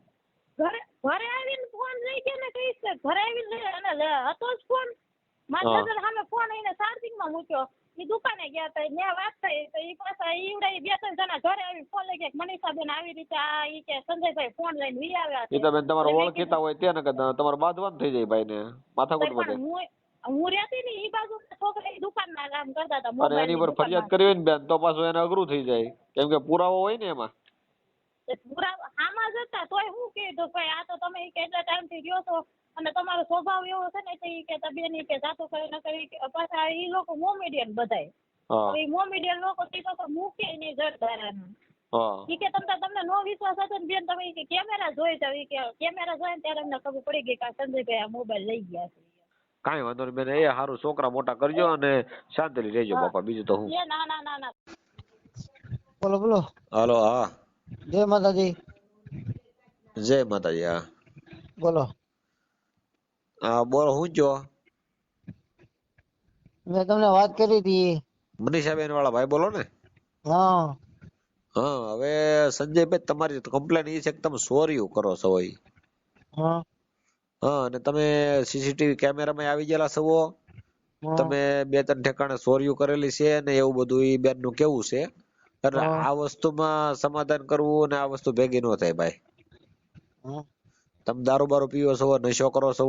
ઘરે આવીને ફોન લઈ ગયા ને કહીશ ઘરે આવીને અને હતો જ ફોન મારા નજર સામે ફોન એને ચાર્જિંગમાં મૂક્યો એ દુકાને ગયા હતા ત્યાં વાત થઈ તો એ પાછા ઈવડા 2-3 જણા ઘરે આવી ફોન લઈ ગયા મનીષાબેન આવી રીતે આ ઈ કે સંજયભાઈ ફોન લઈને વી આવ્યા એ તો બેન તમારે ઓળખીતા હોય ત્યાં ને તમારે બાંધવાનું થઈ જાય ભાઈ ને માથાકૂટ વધે હું રહેતી ને ઈ બાજુ છોકરા દુકાનના કામ કરતા હતા અને એની પર ફરિયાદ કરવી હોય ને બેન તો પાછું એને અઘરું થઈ જાય કેમ કે પુરાવો હોય ને એમાં પુરાવા આમાં જતા તોય હું કીધું ભાઈ આ તો તમે કેટલા ટાઈમથી રહ્યો છો અને તમારો સ્વભાવ એવો છે ને કે બેન કે જાતો કરી ન કરી પાછા ઈ લોકો મોમેડિયન બધાય એ મોમેડિયન લોકો તે તો મૂકે નહીં જરધારાનું હા ઈ કે તમને નો વિશ્વાસ હતો ને બેન તમે ઈ કે કેમેરા જોઈ જાવ ઈ કે કેમેરા જોઈને ત્યારે અમને ખબર પડી ગઈ કે આ સંજયભાઈ આ મોબાઈલ લઈ ગયા છે. કાંઈ વાંધો નહીં બેન, એ સારું, છોકરા મોટા કરજો અને શાંતિથી રહેજો બાપા, બીજું તો હું. એ ના ના ના ના. બોલો બોલો. હાલો. હા જય માતાજી. જય માતાજી. હા બોલો. હા બોલો, હું જો મેં તમને વાત કરી હતી. મનીષાબેન વાળા ભાઈ બોલો ને? હા હા, હવે સંજયભાઈ તમારી કમ્પ્લેન એ છે કે તમે ચોરીઓ કરો છો. હા હા, અને તમે સીસીટીવી કેમેરામાં આવી ગયેલા છો. તમે 2-3 ઠેકાણે ચોરીઓ કરેલી છે ને એવું બધું એ બેન નું કેવું છે. એટલે આ વસ્તુમાં સમાધાન કરવું અને આ વસ્તુ ભેગી ન થાય ભાઈ. તમે દારૂ બારૂ પીવો છો, નશો કરો છો,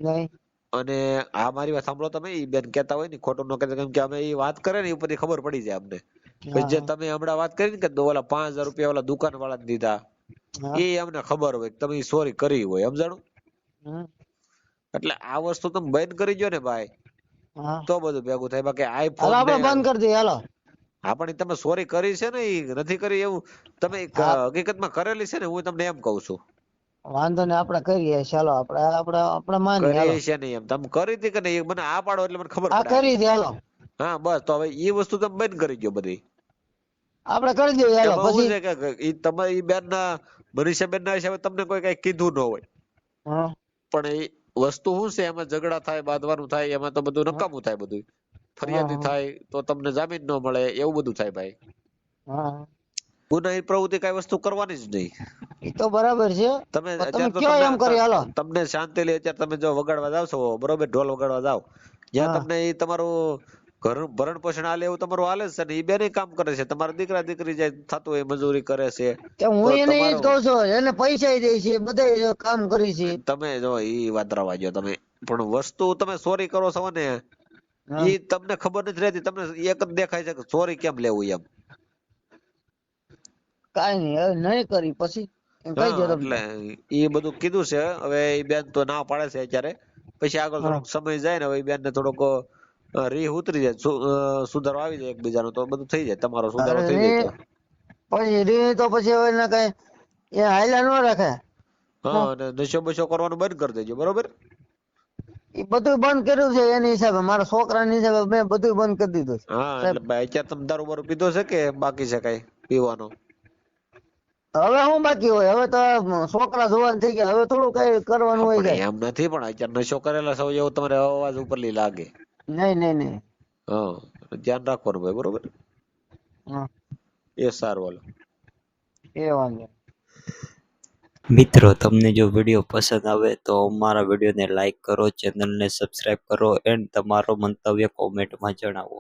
નહીં. અને આ મારી વાત સાંભળો, તમે ઈ બેન કેતા હોય ને ખોટું ન કહેતા, કેમ કે અમે એ વાત કરે ને એ ઉપરથી ખબર પડી જાય અમને. પછી જે તમે હમણાં વાત કરી ને કે ઓલા 5000 રૂપિયા ઓલા દુકાન વાળા દીધા, એ અમને ખબર હોય તમે ચોરી કરી હોય, સમજાણું? એટલે આ વસ્તુ તમે બંધ કરી દો ને ભાઈ, તો બધું ભેગું થાય. બાકી આઈફોન બંધ કરી દઈએ હાલો. હા, પણ તમે ચોરી કરી છે ને, એ નથી કરી એવું તમે હકીકતમાં કરેલી છે ને, હું તમને એમ કઉ છું. વાંધો ને આપણે કરીએ, ચાલો આપણે માની હાલો. કરી છે ને એમ તમે કરી હતી કે નહીં મને આ પાડો એટલે મને ખબર પડે. કરી દે હાલો. હા બસ, તો હવે એ વસ્તુ તમે બંધ કરી દો બધી. આપણે કરી દઈએ હાલો. એમાં શું છે કે ઈ તમારી બેન ના મનીષા બેન ના હિસાબે તમને કોઈ કઈ કીધું ન હોય, પણ એ વસ્તુ શું છે એમાં ઝઘડા થાય, બાંધવાનું થાય, એમાં તો બધું નકામું થાય, બધું ફરિયાદી થાય તો તમને જામીન ન મળે, એવું બધું થાય ભાઈ. ગુનાહિત પ્રવૃત્તિ કઈ વસ્તુ કરવાની જ નહીં. એ તો બરાબર છે. તમે તમે કયો એમ કરી હાલો. તમને શાંતિ લે, અત્યારે તમે જો વગાડવા જાવ છો બરોબર, ઢોલ વગાડવા જાવ, જ્યાં તમને એ તમારું ભરણ પોષણ હાલે એવું તમારું હાલે છે ને, એ બેને કામ કરે છે. તમારા દીકરા દીકરી જાય થતું હોય મજૂરી કરે છે, હું એને એ જ કહું છું, એને પૈસા દે છે, બધા કામ કરી છે. તમે જો ઈ વાત રવા દો તમે, પણ વસ્તુ તમે ચોરી કરો છો ને એ તમને ખબર નથી રહેતી. તમને એક જ દેખાય છે કે ચોરી કેમ લેવું એમ. કાઈ નહીં, હવે નહીં કરી પછી એટલે એ બધું કીધું છે. હવે એ બેન તો ના પાડે છે અત્યારે, પછી આગળ થોડોક સમય જાય ને, હવે એ બેન ને થોડોક રીહ ઉતરી જાય, સુધારો આવી જાય એકબીજાનો, તો બધું થઈ જાય, તમારો સુધારો થઈ જાય. પછી રીહ તો પછી હવે ને કઈ એ હાયલા ન રાખે. હા, અને નશો બશો કરવાનું બંધ કરી દેજો, બરોબર? એ બધું બંધ કર્યું છે એની હિસાબે, મારા છોકરાની હિસાબે મેં બધું બંધ કરી દીધું છે. હા, એટલે ભાઈ અત્યારે તમે દારૂ બારૂ પીધો છે કે બાકી છે કઈ પીવાનો? હવે શું બાકી હોય? હવે તો છોકરા જોવાન થઈ ગયા, હવે થોડું કઈ કરવાનું હોય જાય. એમ નથી, પણ અત્યારે નશો કરેલા સૌ એવું તમારે અવાજ ઉપરલી લાગે. નહીં. હા, ધ્યાન રાખવાનું ભાઈ, બરોબર? એ સારું, હાલો. એ વાંધો. મિત્રો, તમને જો વિડીયો પસંદ આવે તો અમારા વિડીયોને લાઈક કરો, ચેનલને સબસ્ક્રાઇબ કરો એન્ડ તમારો મંતવ્ય કોમેન્ટમાં જણાવો.